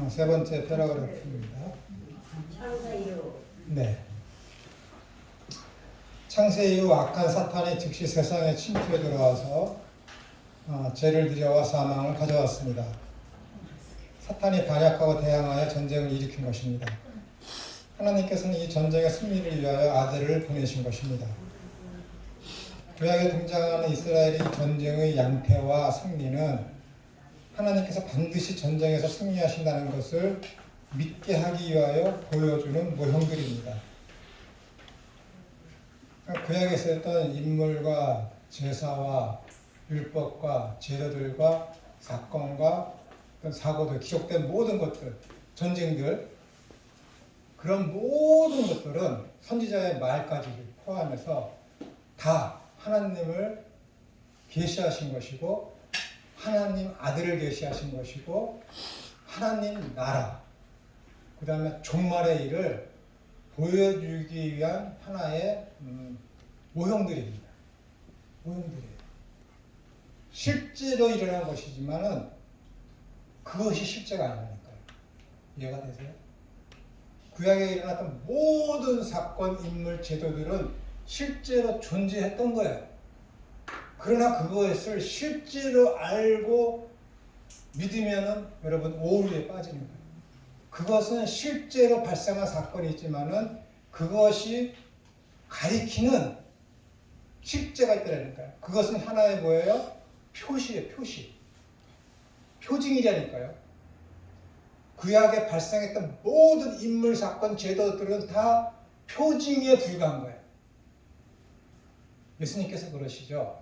세 번째 패러그래프입니다. 창세 이후 네. 창세 이후 악한 사탄이 즉시 세상에 침투해 들어와서 죄를 들여와 사망을 가져왔습니다. 사탄이 반역하고 대항하여 전쟁을 일으킨 것입니다. 하나님께서는 이 전쟁의 승리를 위하여 아들을 보내신 것입니다. 구약에 등장하는 이스라엘의 전쟁의 양태와 승리는 하나님께서 반드시 전쟁에서 승리하신다는 것을 믿게 하기 위하여 보여주는 모형들입니다. 구약에 있었던 인물과 제사와 율법과 제도들과 사건과 사고들, 기록된 모든 것들, 전쟁들, 그런 모든 것들은 선지자의 말까지 포함해서 다 하나님을 계시하신 것이고 하나님 아들을 계시하신 것이고 하나님 나라, 그 다음에 종말의 일을 보여주기 위한 하나의 모형들입니다. 모형들이에요. 실제로 일어난 것이지만은 그것이 실제가 아니라니까요. 이해가 되세요? 구약에 일어났던 모든 사건, 인물, 제도들은 실제로 존재했던 거예요. 그러나 그것을 실제로 알고 믿으면은 여러분 오류에 빠지는 거예요. 그것은 실제로 발생한 사건이 있지만은 그것이 가리키는 실제가 있다니까요. 그것은 하나의 뭐예요? 표시예요, 표시. 표징이라니까요. 구약에 발생했던 모든 인물, 사건, 제도들은 다 표징에 불과한 거예요. 예수님께서 그러시죠.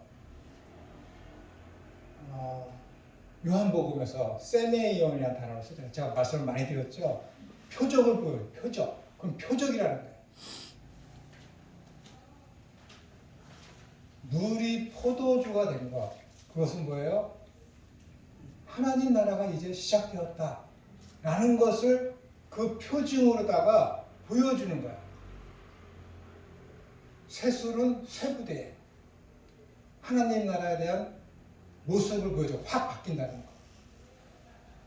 요한복음에서 세메이온이라는 단어를 쓰잖아요. 제가 말씀을 많이 드렸죠. 표적을 보여요. 표적. 그럼 표적이라는 거예요. 물이 포도주가 된 것. 그것은 뭐예요? 하나님 나라가 이제 시작되었다. 라는 것을 그 표징으로다가 보여주는 거야. 새술은 쇠부대에 하나님 나라에 대한 모습을 보여줘. 확 바뀐다는 거.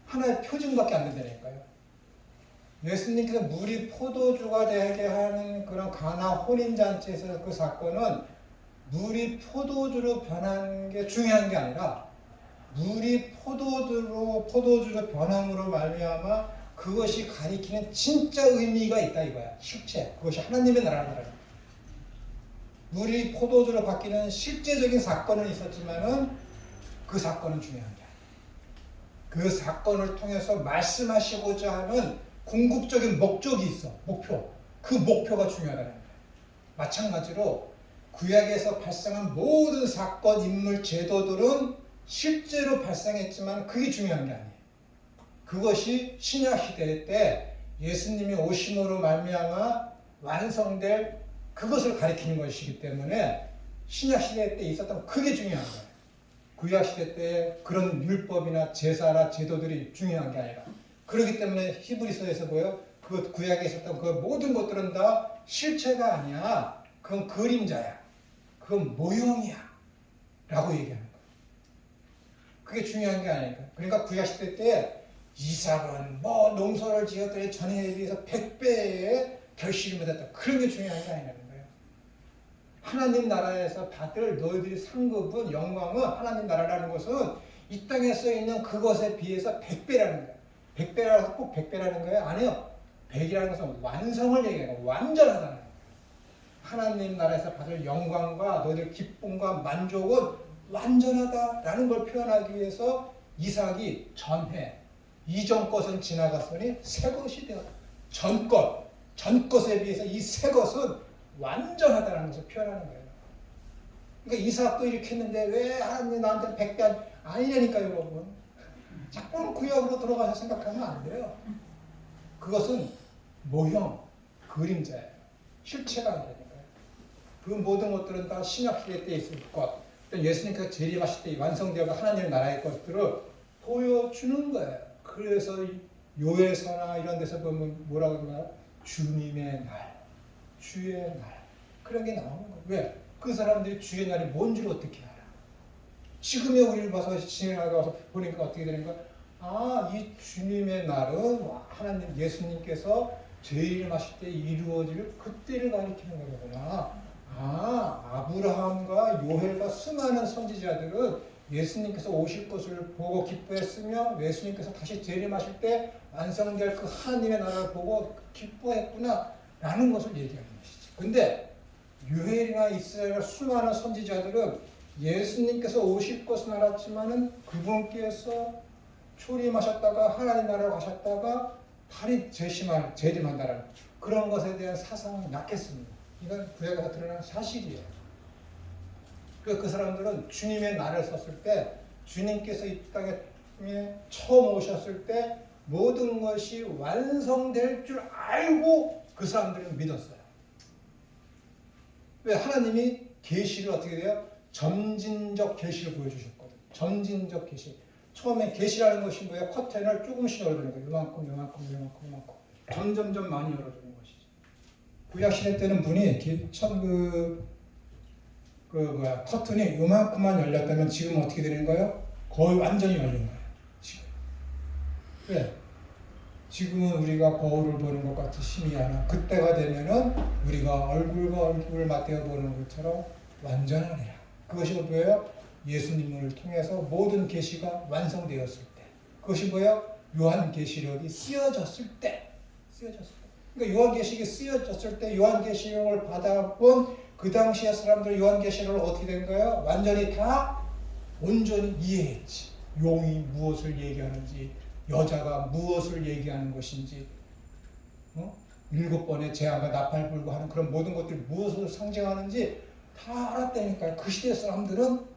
하나의 표징밖에 안 된다니까요. 예수님께서 물이 포도주가 되게 하는 그런 가나 혼인잔치에서 그 사건은 물이 포도주로 변한 게 중요한 게 아니라 물이 포도주로 변함으로 말미암아 그것이 가리키는 진짜 의미가 있다 이거야. 실체. 그것이 하나님의 나라는 거야. 물이 포도주로 바뀌는 실제적인 사건은 있었지만은 그 사건은 중요한 게 아니야. 그 사건을 통해서 말씀하시고자 하는 궁극적인 목적이 있어. 목표. 그 목표가 중요하다는 거야. 마찬가지로 구약에서 발생한 모든 사건, 인물, 제도들은 실제로 발생했지만 그게 중요한 게 아니에요. 그것이 신약 시대 때 예수님이 오심으로 말미암아 완성될 그것을 가리키는 것이기 때문에 신약 시대 때 있었던 그게 중요한 거예요. 구약 시대 때 그런 율법이나 제사나 제도들이 중요한 게 아니라 그렇기 때문에 히브리서에서 뭐예요? 그 구약에 있었던 그 모든 것들은 다 실체가 아니야. 그건 그림자야. 그건 모형이야. 라고 얘기하는 거예요. 그게 중요한 게 아니니까. 그러니까 구약 시대 때 이삭은 뭐 농사를 지었더니 전에 비해서 100배의 결실을 맺었다. 그런 게 중요한 게 아니라는 거예요. 하나님 나라에서 받을 너희들이 상급은 영광은 하나님 나라라는 것은 이 땅에 써 있는 그것에 비해서 100배라는 거예요. 100배라서 꼭 100배라는 거예요? 아니요. 100이라는 것은 완성을 얘기해요. 완전하다는 거예요. 하나님 나라에서 받을 영광과 너희들 기쁨과 만족은 완전하다라는 걸 표현하기 위해서 이삭이 전해 이전 것은 지나갔으니 새 것이 되었다. 전 것에 비해서 이 새 것은 완전하다는 것을 표현하는 거예요. 그러니까 이삭도 이렇게 했는데 왜 하나님 나한테 100배 아니냐니까요, 여러분. 자꾸는 구약으로 들어가서 생각하면 안 돼요. 그것은 모형, 그림자예요. 실체가 아니라니까요. 그 모든 것들은 다 신약 시대 때 있을 것, 예수님께서 재림하실 때 완성되어 하나님의 나라의 것들을 보여주는 거예요. 그래서 요에서나 이런 데서 보면 뭐라고 그러나요? 주님의 날, 주의 날 그런 게 나오는 거예요. 왜? 그 사람들이 주의 날이 뭔지를 어떻게 알아? 지금의 우리를 봐서 진행하고 와서 보니까 어떻게 되는 거야? 이 주님의 날은 하나님 예수님께서 재림하실 때 이루어질 그때를 가리키는 거구나. 아브라함과 요엘과 수많은 선지자들은 예수님께서 오실 것을 보고 기뻐했으며 예수님께서 다시 재림하실 때 완성될 그 하나님의 나라를 보고 기뻐했구나 라는 것을 얘기하는 것이지. 근데 요엘이나 이스라엘 수많은 선지자들은 예수님께서 오실 것은 알았지만은 그분께서 초림하셨다가 하나님 나라로 가셨다가 다시 재림한다는 그런 것에 대한 사상이 약했습니다. 이건 구약에서 드러난 사실이에요. 그 사람들은 주님의 날을 썼을 때 주님께서 이 땅에 처음 오셨을 때 모든 것이 완성될 줄 알고 그 사람들은 믿었어요. 왜? 하나님이 계시를 어떻게 돼요? 점진적 계시를 보여주셨거든요. 점진적 계시. 처음에 계시라는 것이 뭐예요? 커튼을 조금씩 열어주는 거예요. 요만큼. 점점점 많이 열어주는 것이죠. 구약시대 때는 문이 커튼이 요만큼만 열렸다면 지금 어떻게 되는 거예요? 거의 완전히 열린 거예요. 지금. 왜? 지금은 우리가 거울을 보는 것 같이 희미하나 그때가 되면은 우리가 얼굴과 얼굴을 맞대어 보는 것처럼 완전하리라. 그것이 뭐예요? 예수님을 통해서 모든 계시가 완성되었을 때. 그것이 뭐예요? 요한계시록이 쓰여졌을 때. 그러니까 요한계시록이 쓰여졌을 때 요한계시록을 받아본 그 당시의 사람들 요한계시록을 어떻게 된 거예요? 완전히 다 온전히 이해했지. 용이 무엇을 얘기하는지, 여자가 무엇을 얘기하는 것인지, 7번의 재앙과 나팔 불고 하는 그런 모든 것들이 무엇을 상징하는지 다 알았다니까요. 그 시대 사람들은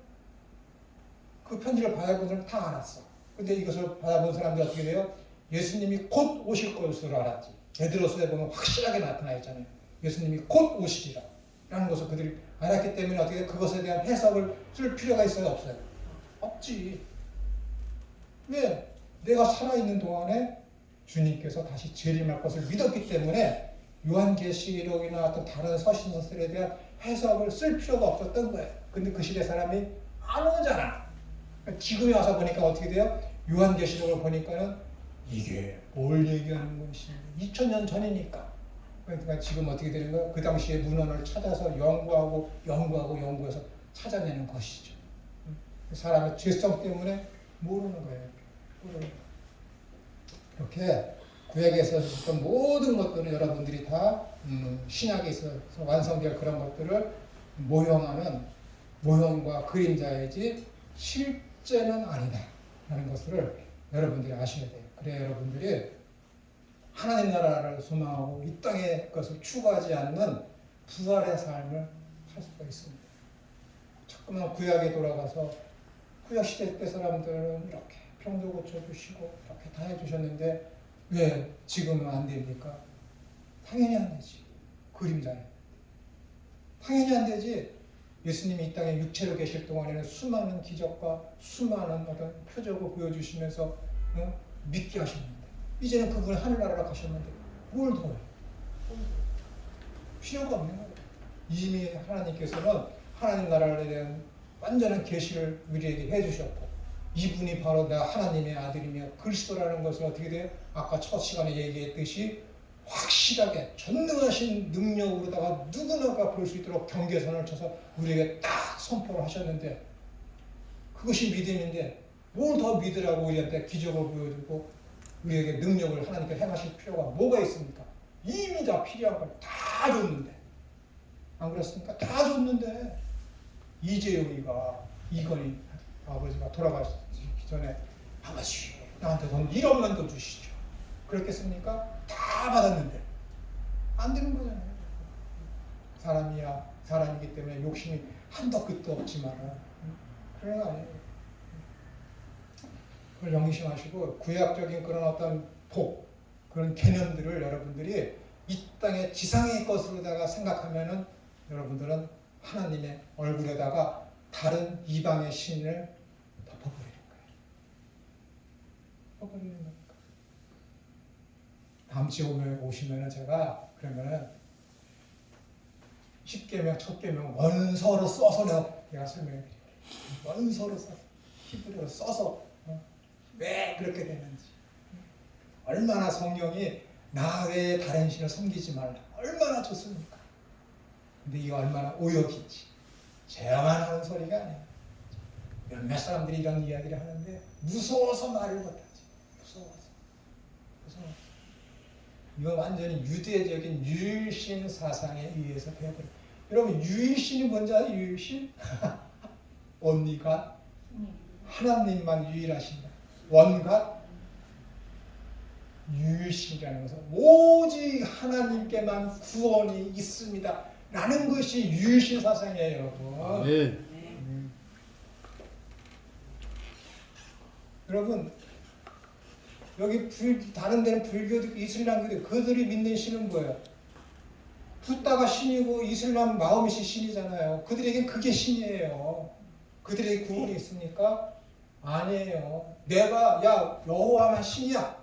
그 편지를 받아본 사람은 다 알았어. 근데 이것을 받아본 사람들이 어떻게 돼요? 예수님이 곧 오실 것으로 알았지. 베드로서에 보면 확실하게 나타나 있잖아요. 예수님이 곧 오시리라 라는 것을 그들이 알았기 때문에 어떻게 돼요? 그것에 대한 해석을 쓸 필요가 있어요? 없어요? 없지. 왜? 내가 살아있는 동안에 주님께서 다시 재림할 것을 믿었기 때문에 요한계시록이나 어떤 다른 서신서들에 대한 해석을 쓸 필요가 없었던 거예요. 근데 그 시대 사람이 안 오잖아. 지금에 와서 보니까 어떻게 돼요? 요한계시록을 보니까는 이게 뭘 얘기하는 것이 2000년 전이니까. 그러니까 지금 어떻게 되는 거예요? 그 당시의 문헌을 찾아서 연구해서 찾아내는 것이죠. 사람의 죄성 때문에 모르는 거예요. 이렇게 구약에서 있었던 모든 것들은 여러분들이 다 신약에 있어서 완성될 그런 것들을 모형과 그림자이지 실제는 아니다 라는 것을 여러분들이 아셔야 돼요. 그래야 여러분들이 하나님 나라를 소망하고 이 땅의 것을 추구하지 않는 부활의 삶을 살 수가 있습니다. 자꾸만 구약에 돌아가서 구약 시대 때 사람들은 이렇게 병도 고쳐주시고 이렇게 다 해주셨는데 왜 지금은 안 됩니까? 당연히 안 되지. 그림자예요. 당연히 안 되지. 예수님이 이 땅에 육체로 계실 동안에는 수많은 기적과 수많은 어떤 표적을 보여주시면서 믿게 하셨는데 이제는 그분이 하늘나라로 가셨는데 뭘 더요? 필요가 없는 거예요. 이미 하나님께서는 하나님 나라에 대한 완전한 계시를 우리에게 해주셨고 이분이 바로 나 하나님의 아들이며 그리스도라는 것을 어떻게 돼요? 아까 첫 시간에 얘기했듯이 확실하게 전능하신 능력으로다가 누구나가 볼 수 있도록 경계선을 쳐서 우리에게 딱 선포를 하셨는데 그것이 믿음인데 뭘 더 믿으라고 우리한테 기적을 보여주고 우리에게 능력을 하나님께 행하실 필요가 뭐가 있습니까? 이미 다 필요한 걸 다 줬는데 안 그렇습니까? 다 줬는데 이재용이가 이건희 아버지가 돌아가시기 전에 아버지 나한테 돈 1억만 더 주시죠. 그렇겠습니까? 다 받았는데 안 되는 거잖아요. 사람이기 때문에 욕심이 한도 끝도 없지만 그런 거 아니에요. 그걸 명심하시고 구약적인 그런 어떤 복 그런 개념들을 여러분들이 이 땅의 지상의 것으로다가 생각하면은 여러분들은 하나님의 얼굴에다가 다른 이방의 신을 덮어버리는 거예요. 다음 주에 오시면은 제가 그러면은 10계명, 첫 계명 원서로 써서 내가 설명해 드릴게요. 원서로 써서 히브리어로 써서 왜 그렇게 되는지, 얼마나 성령이 나 외에 다른 신을 섬기지 말라, 얼마나 좋습니까? 근데 이거 얼마나 오역인지, 제야만 하는 소리가 아니에요. 몇몇 사람들이 이런 이야기를 하는데 무서워서 말을 못하지. 무서워서. 이거 완전히 유대적인 유일신 사상에 의해서 되어버려. 여러분, 유일신이 뭔지 아세요? 유일신? 언니가 하나님만 유일하신다. 원갓 유일신이라는 것은 오직 하나님께만 구원이 있습니다 라는 것이 유일신 사상이에요, 여러분. 네. 여러분, 여기 다른 데는 불교도 있고 이슬람교도 있고, 그들이 믿는 신은 뭐예요? 붓다가 신이고 이슬람 마음이 신이잖아요. 그들에겐 그게 신이에요. 그들에게 구원이 있습니까? 아니에요. 내가 여호와만 신이야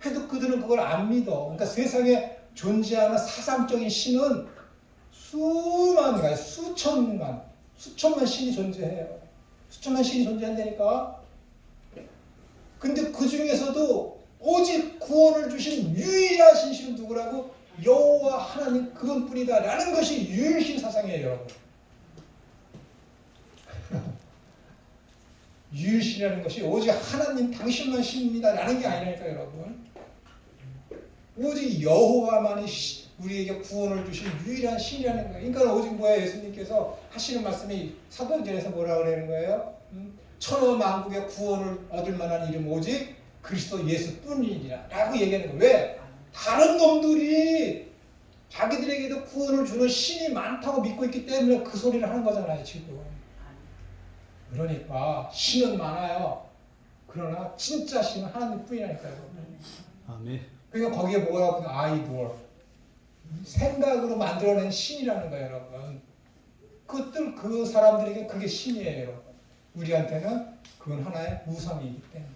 해도 그들은 그걸 안 믿어. 그러니까 세상에 존재하는 사상적인 신은 수천만 신이 존재해요. 수천만 신이 존재한다니까. 근데 그 중에서도 오직 구원을 주신 유일하신 신은 누구라고? 여호와 하나님 그분뿐이다 라는 것이 유일신 사상이에요, 여러분. 유일신이라는 것이 오직 하나님 당신만 신입니다 라는 게 아니라니까, 여러분. 오직 여호와만이 우리에게 구원을 주신 유일한 신이라는 거예요. 그러니까 오직 뭐예요? 예수님께서 하시는 말씀이 사도행전에서 뭐라 그러는 거예요? 천하만국의 구원을 얻을 만한 이름 오직 그리스도 예수뿐이니라 라고 얘기하는 거예요. 왜? 다른 놈들이 자기들에게도 구원을 주는 신이 많다고 믿고 있기 때문에 그 소리를 하는 거잖아요, 지금. 그러니까 신은 많아요. 그러나 진짜 신은 하나님뿐이라니까요. 아멘. 그러니까 거기에 뭐라고 하면 아이돌, 생각으로 만들어낸 신이라는 거예요, 여러분. 그 사람들에게 그게 신이에요, 여러분. 우리한테는 그건 하나의 우상이기 때문에.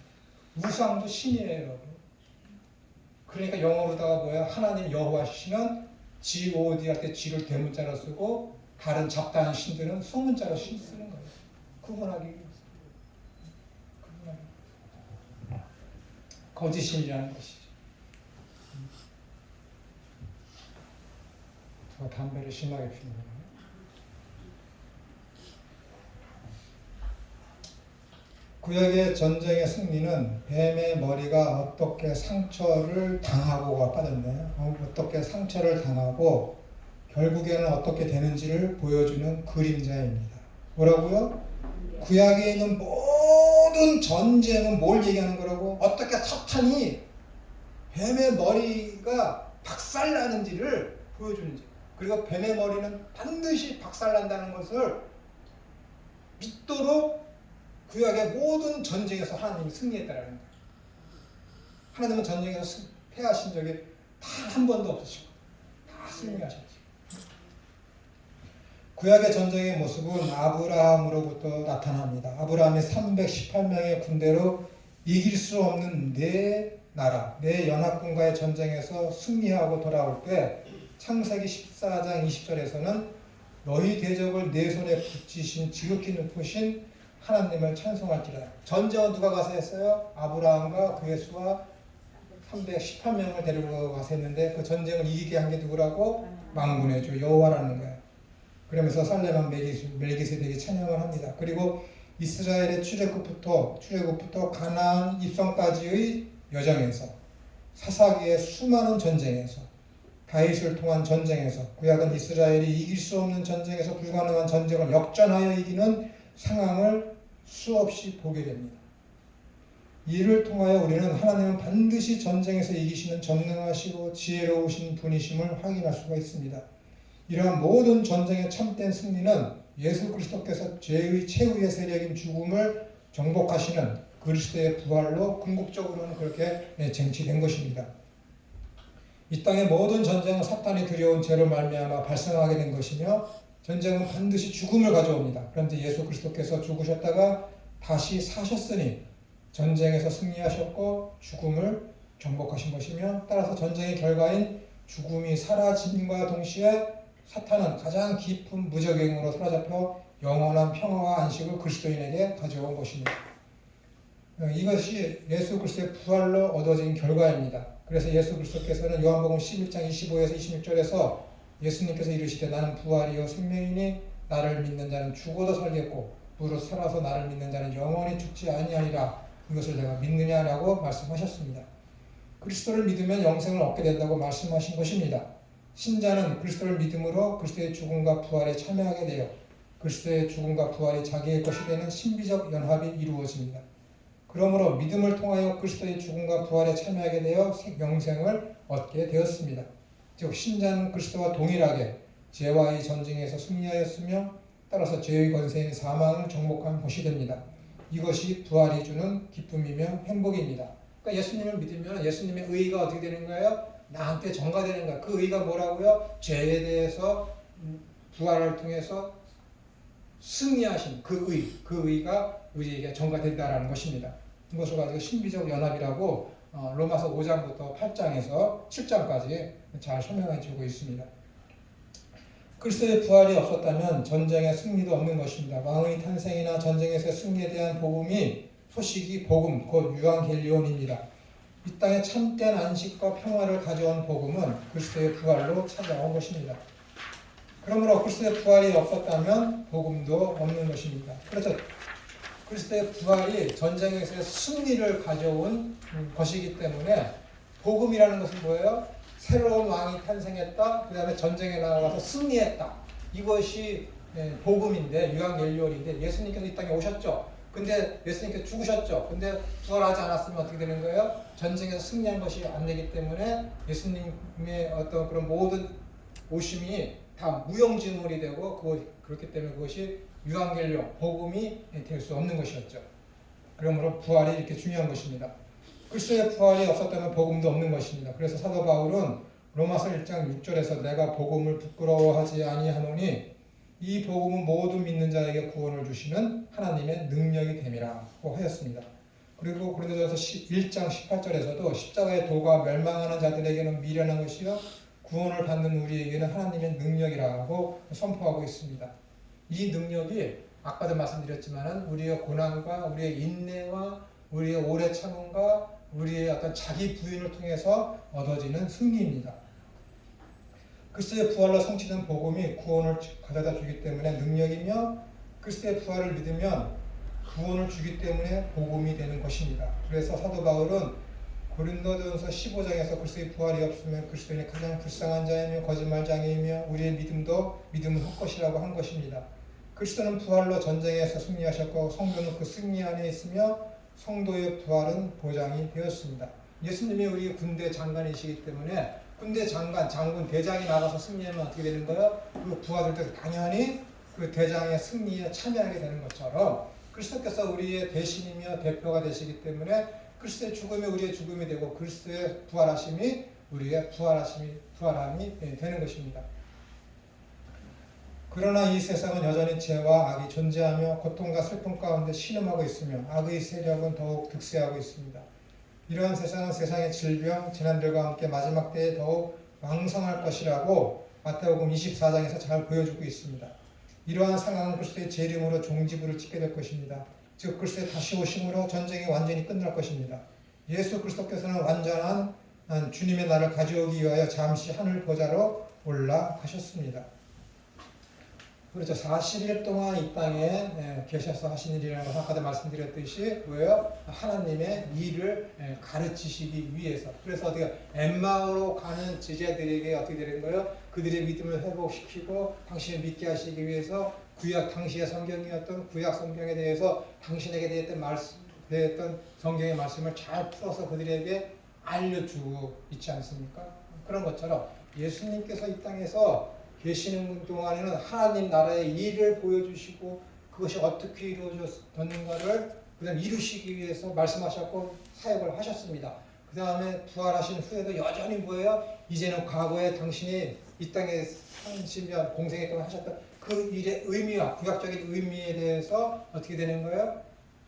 우상도 신이에요, 여러분. 그러니까 영어로다가 뭐야? 하나님 여호와 신은 G-O-D 할 때 G를 대문자로 쓰고 다른 잡다한 신들은 소문자로 쓰는 거예요. 구분하기 위해서. 거짓신이라는 것이죠. 저 담배를 심하게 피우는 거예요. 구약의 전쟁의 승리는 뱀의 머리가 어떻게 상처를 당하고가 빠졌네요. 어떻게 상처를 당하고 결국에는 어떻게 되는지를 보여주는 그림자입니다. 뭐라고요? 구약에 있는 모든 전쟁은 뭘 얘기하는 거라고? 어떻게 사탄이 뱀의 머리가 박살나는지를 보여주는지, 그리고 뱀의 머리는 반드시 박살난다는 것을 믿도록 구약의 모든 전쟁에서 하나님이 승리했다라는 거예요. 하나님은 전쟁에서 패하신 적이 단 한 번도 없으시고 다 승리하셨지. 구약의 전쟁의 모습은 아브라함으로부터 나타납니다. 아브라함이 318명의 군대로 이길 수 없는 네 나라, 네 연합군과의 전쟁에서 승리하고 돌아올 때 창세기 14장 20절에서는 너희 대적을 내 손에 붙이신 지극히 높으신 하나님을 찬송할지라. 전쟁은 누가 가서 했어요? 아브라함과 그의 수하 318명을 데리고 가서 했는데 그 전쟁을 이기게 한 게 누구라고? 만군의 주 여호와라는 거예요. 그러면서 살레만 멜기세덱이 찬양을 합니다. 그리고 이스라엘의 출애굽부터 가나안 입성까지의 여정에서, 사사기의 수많은 전쟁에서, 다윗을 통한 전쟁에서, 구약은 이스라엘이 이길 수 없는 전쟁에서 불가능한 전쟁을 역전하여 이기는 상황을 수없이 보게 됩니다. 이를 통하여 우리는 하나님은 반드시 전쟁에서 이기시는 전능하시고 지혜로우신 분이심을 확인할 수가 있습니다. 이러한 모든 전쟁의 참된 승리는 예수 그리스도께서 죄의 최후의 세력인 죽음을 정복하시는 그리스도의 부활로 궁극적으로는 그렇게 쟁취된 것입니다. 이 땅의 모든 전쟁은 사탄이 들여온 죄로 말미암아 발생하게 된 것이며 전쟁은 반드시 죽음을 가져옵니다. 그런데 예수 그리스도께서 죽으셨다가 다시 사셨으니 전쟁에서 승리하셨고 죽음을 정복하신 것이며, 따라서 전쟁의 결과인 죽음이 사라짐과 동시에 사탄은 가장 깊은 무적행으로 사로잡혀 영원한 평화와 안식을 그리스도인에게 가져온 것입니다. 이것이 예수 그리스도의 부활로 얻어진 결과입니다. 그래서 예수 그리스도께서는 요한복음 11장 25에서 26절에서 예수님께서 이르시되 나는 부활이요 생명이니 나를 믿는 자는 죽어도 살겠고 무릇 살아서 나를 믿는 자는 영원히 죽지 아니하리라. 이것을 내가 믿느냐라고 말씀하셨습니다. 그리스도를 믿으면 영생을 얻게 된다고 말씀하신 것입니다. 신자는 그리스도를 믿음으로 그리스도의 죽음과 부활에 참여하게 되어 그리스도의 죽음과 부활이 자기의 것이 되는 신비적 연합이 이루어집니다. 그러므로 믿음을 통하여 그리스도의 죽음과 부활에 참여하게 되어 영생을 얻게 되었습니다. 즉 신자는 그리스도와 동일하게 죄와의 전쟁에서 승리하였으며 따라서 죄의 권세인 사망을 정복한 것이 됩니다. 이것이 부활이 주는 기쁨이며 행복입니다. 그러니까 예수님을 믿으면 예수님의 의의가 어떻게 되는 거예요? 나한테 전가되는 거예요. 그 의의가 뭐라고요? 죄에 대해서 부활을 통해서 승리하신 그 의의가 우리에게 전가된다는 것입니다. 이것을 가지고 신비적 연합이라고 로마서 5장부터 8장에서 7장까지 잘 설명해 주고 있습니다. 그리스도의 부활이 없었다면 전쟁의 승리도 없는 것입니다. 왕의 탄생이나 전쟁에서의 승리에 대한 소식이 복음, 곧 유앙겔리온입니다. 이 땅에 참된 안식과 평화를 가져온 복음은 그리스도의 부활로 찾아온 것입니다. 그러므로 그리스도의 부활이 없었다면 복음도 없는 것입니다. 그래서 그리스도의 부활이 전쟁에서의 승리를 가져온 것이기 때문에 복음이라는 것은 뭐예요? 새로운 왕이 탄생했다. 그 다음에 전쟁에 나가서 승리했다. 이것이 복음인데 유앙겔리온인데 예수님께서 이 땅에 오셨죠. 근데 예수님께서 죽으셨죠. 근데 부활하지 않았으면 어떻게 되는 거예요? 전쟁에서 승리한 것이 안 되기 때문에 예수님의 어떤 그런 모든 오심이 다 무용지물이 되고 그렇기 때문에 그것이 유앙겔리온 복음이 될 수 없는 것이었죠. 그러므로 부활이 이렇게 중요한 것입니다. 그리스도의 부활이 없었다면 복음도 없는 것입니다. 그래서 사도 바울은 로마서 1장 6절에서 내가 복음을 부끄러워하지 아니하노니 이 복음은 모든 믿는 자에게 구원을 주시는 하나님의 능력이 됨이라고 하였습니다. 그리고 고린도전서 1장 18절에서도 십자가의 도가 멸망하는 자들에게는 미련한 것이요 구원을 받는 우리에게는 하나님의 능력이라고 선포하고 있습니다. 이 능력이 아까도 말씀드렸지만 우리의 고난과 우리의 인내와 우리의 오래 참음과 우리의 어떤 자기 부인을 통해서 얻어지는 승리입니다. 그리스도의 부활로 성취된 복음이 구원을 가져다 주기 때문에 능력이며 그리스도의 부활을 믿으면 구원을 주기 때문에 복음이 되는 것입니다. 그래서 사도 바울은 고린도전서 15장에서 그리스도의 부활이 없으면 그리스도인이 가장 불쌍한 자이며 거짓말장애이며 우리의 믿음은 헛것이라고 한 것입니다. 그리스도는 부활로 전쟁에서 승리하셨고 성도는 그 승리 안에 있으며 성도의 부활은 보장이 되었습니다. 예수님이 우리 군대 장관이시기 때문에 군대 장군, 대장이 나가서 승리하면 어떻게 되는 거예요? 그 부하들도 당연히 그 대장의 승리에 참여하게 되는 것처럼 그리스도께서 우리의 대신이며 대표가 되시기 때문에 그리스도의 죽음이 우리의 죽음이 되고 그리스도의 부활하심이 우리의 부활함이 되는 것입니다. 그러나 이 세상은 여전히 죄와 악이 존재하며 고통과 슬픔 가운데 신음하고 있으며 악의 세력은 더욱 득세하고 있습니다. 이러한 세상은 세상의 질병, 재난들과 함께 마지막 때에 더욱 왕성할 것이라고 마태복음 24장에서 잘 보여주고 있습니다. 이러한 상황은 그리스도의 재림으로 종지부를 찍게 될 것입니다. 즉 그리스도의 다시 오심으로 전쟁이 완전히 끝날 것입니다. 예수 그리스도께서는 완전한 주님의 날을 가져오기 위하여 잠시 하늘 보좌로 올라가셨습니다. 그렇죠. 40일 동안 이 땅에 계셔서 하신 일이라는 것은 아까도 말씀드렸듯이 뭐예요? 하나님의 일을 가르치시기 위해서. 그래서 어떻게 엠마오로 가는 제자들에게 어떻게 되는 거예요? 그들의 믿음을 회복시키고 당신을 믿게 하시기 위해서 당시의 성경이었던 구약 성경에 대해서 당신에게 대했던 성경의 말씀을 잘 풀어서 그들에게 알려주고 있지 않습니까? 그런 것처럼 예수님께서 이 땅에서 계시는 동안에는 하나님 나라의 일을 보여주시고 그것이 어떻게 이루어졌는가를 그다음 이루시기 위해서 말씀하셨고 사역을 하셨습니다. 그 다음에 부활하신 후에도 여전히 뭐예요? 이제는 과거에 당신이 이 땅에 사시며 공생애 동안 하셨던 그 일의 의미와 구약적인 의미에 대해서 어떻게 되는 거예요?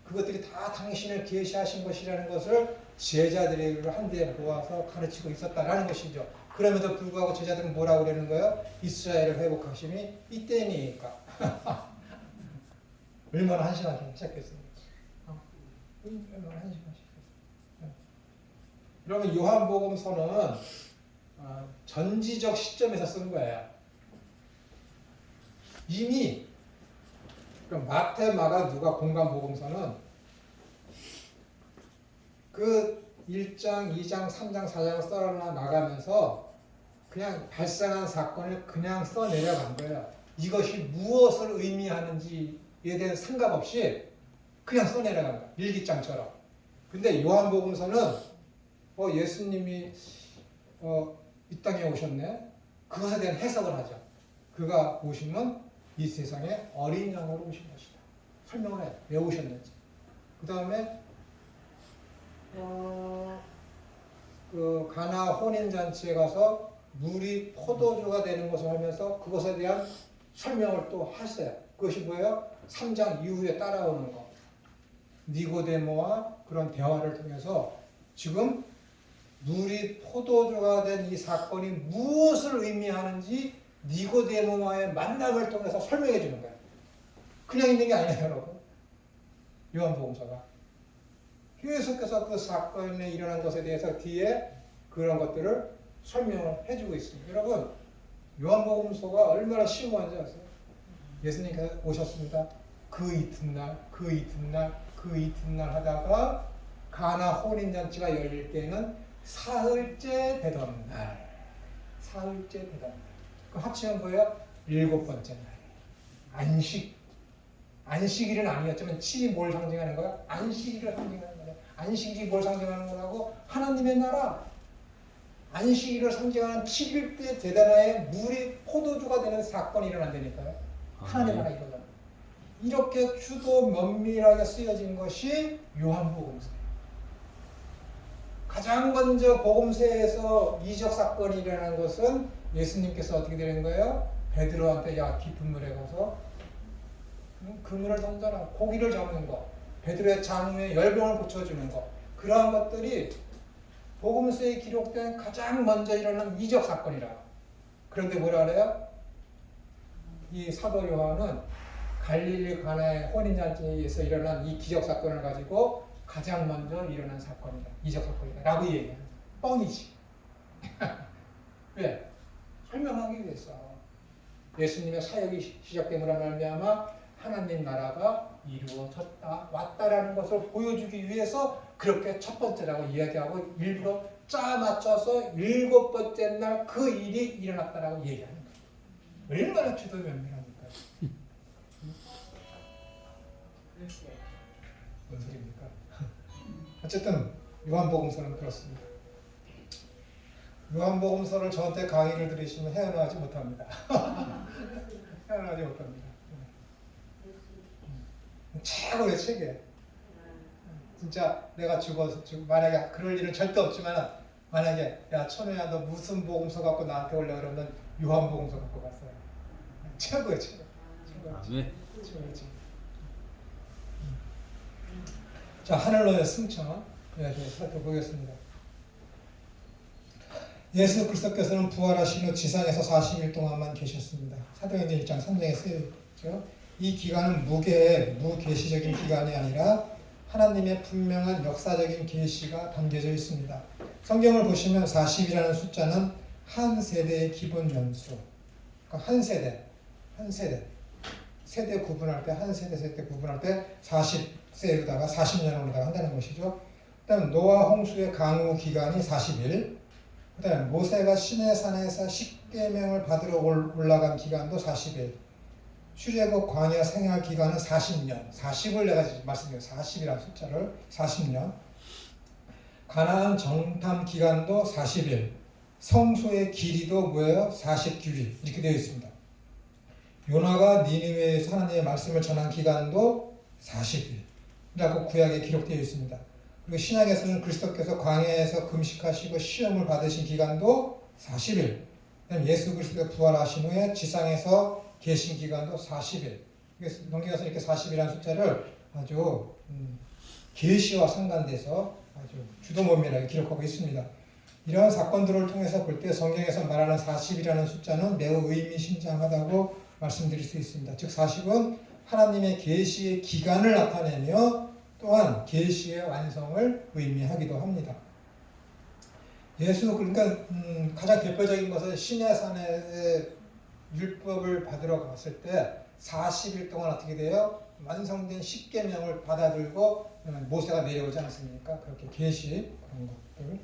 그것들이 다 당신을 계시하신 것이라는 것을 제자들에게 한데 모아서 가르치고 있었다라는 것이죠. 그럼에도 불구하고 제자들은 뭐라고 그러는 거예요? 이스라엘을 회복하심이 이때니까. 얼마나 한심하게 시작했습니까? 한심하시죠. 그러면 요한복음서는 전지적 시점에서 쓴 거예요. 이미 마태, 마가, 누가, 공간 복음서는 그 1장, 2장, 3장, 4장을 써 나가면서 그냥 발생한 사건을 그냥 써 내려간 거예요. 이것이 무엇을 의미하는지에 대한 생각 없이 그냥 써 내려간 거예요. 일기장처럼. 근데 요한복음서는 예수님이 이 땅에 오셨네. 그것에 대한 해석을 하죠. 그가 오시면 이 세상에 어린 양으로 오신 것이다. 설명을 해요. 왜 오셨는지. 그 다음에 그 가나 혼인잔치에 가서 물이 포도주가 되는 것을 하면서 그것에 대한 설명을 또 하세요. 그것이 뭐예요? 3장 이후에 따라오는 거. 니고데모와 그런 대화를 통해서 지금 물이 포도주가 된 이 사건이 무엇을 의미하는지 니고데모와의 만남을 통해서 설명해 주는 거예요. 그냥 있는 게 아니에요, 여러분. 요한복음서가. 계속해서 그 사건에 일어난 것에 대해서 뒤에 그런 것들을 설명을 해주고 있습니다. 여러분, 요한복음서가 얼마나 심오한지 아세요? 예수님께서 오셨습니다. 그 이튿날 하다가 가나 혼인잔치가 열릴 때는 사흘째 되던 날. 그 합치면 뭐예요? 7번째 날. 안식일은 아니었지만 7이 뭘 상징하는 거야? 안식일을 상징하는 거야. 안식일이 뭘 상징하는 거라고? 하나님의 나라. 안식일을 상징하는 7일 때 대단하에 물이 포도주가 되는 사건이 일어난다니까요. 하나님의 나라 이거죠. 이렇게 주도 면밀하게 쓰여진 것이 요한복음서예요. 가장 먼저 복음서에서 이적 사건이 일어난 것은 예수님께서 어떻게 되는 거예요? 베드로한테 깊은 물에 가서 그물을 던져라. 고기를 잡는 거. 베드로의 장우에 열병을 고쳐주는 거. 그러한 것들이 복음서에 기록된 가장 먼저 일어난 이적 사건이라. 그런데 뭐라 그래요? 이 사도 요한은 갈릴리 가나의 혼인잔치에서 일어난 이 기적 사건을 가지고 가장 먼저 일어난 사건이다. 이적 사건이다. 라고 얘기해요. 뻥이지. 왜? 설명하기 위해서. 예수님의 사역이 시작됨으로 말미암아 하나님 나라가 이루어졌다. 왔다라는 것을 보여주기 위해서 그렇게 첫 번째라고 이야기하고 일부러 짜 맞춰서 7번째 날 그 일이 일어났다라고 얘기하는 거예요. 얼마나 주도 면밀합니까? 뭔 소리입니까? 어쨌든 요한복음서는 그렇습니다. 요한복음서를 저한테 강의를 들으시면 헤어나지 못합니다. 헤어나지 못합니다. 최고의 책이에요. 진짜 내가 죽어서 만약에 그럴 일은 절대 없지만 만약에 야 천우야 너 무슨 복음서 갖고 나한테 올라 그러면 요한복음서 갖고 갔어요. 최고의 책. 최고의 책. 자, 하늘로의 승천. 살펴보겠습니다. 예수 그리스도께서는 부활하신 후 지상에서 40일 동안만 계셨습니다. 사도행전 1장 3장에 쓰여있죠. 이 기간은 무계시적인 기간이 아니라 하나님의 분명한 역사적인 계시가 담겨져 있습니다. 성경을 보시면 40이라는 숫자는 한 세대의 기본 연수. 그러니까 한 세대 구분할 때, 한 세대 구분할 때 40세로다가 40년으로다가 한다는 것이죠. 그 다음 노아 홍수의 강우 기간이 40일, 그 다음에 모세가 시내산에서 십계명을 받으러 올라간 기간도 40일, 출애굽 광야 생활 기간은 40년, 40을 내가 말씀드려요. 40이라는 숫자를 40년. 가나안 정탐 기간도 40일, 성소의 길이도 뭐예요? 40규리 이렇게 되어 있습니다. 요나가 니느웨에서 하나님의 말씀을 전한 기간도 40일이라고 구약에 기록되어 있습니다. 그리고 신약에서는 그리스도께서 광야에서 금식하시고 시험을 받으신 기간도 40일. 그다음에 예수 그리스도가 부활하신 후에 지상에서 계신 기간도 40일. 성경에서 이렇게 40이라는 숫자를 아주 계시와 상관돼서 아주 주도면밀하게 기록하고 있습니다. 이러한 사건들을 통해서 볼 때 성경에서 말하는 40이라는 숫자는 매우 의미심장하다고 말씀드릴 수 있습니다. 즉 40은 하나님의 계시의 기간을 나타내며 또한 계시의 완성을 의미하기도 합니다. 예수 그러니까 가장 대표적인 것은 시내산에 율법을 받으러 갔을 때 40일 동안 어떻게 돼요? 완성된 십계명을 받아들고 모세가 내려오지 않습니까? 그렇게 계시 그런 것들.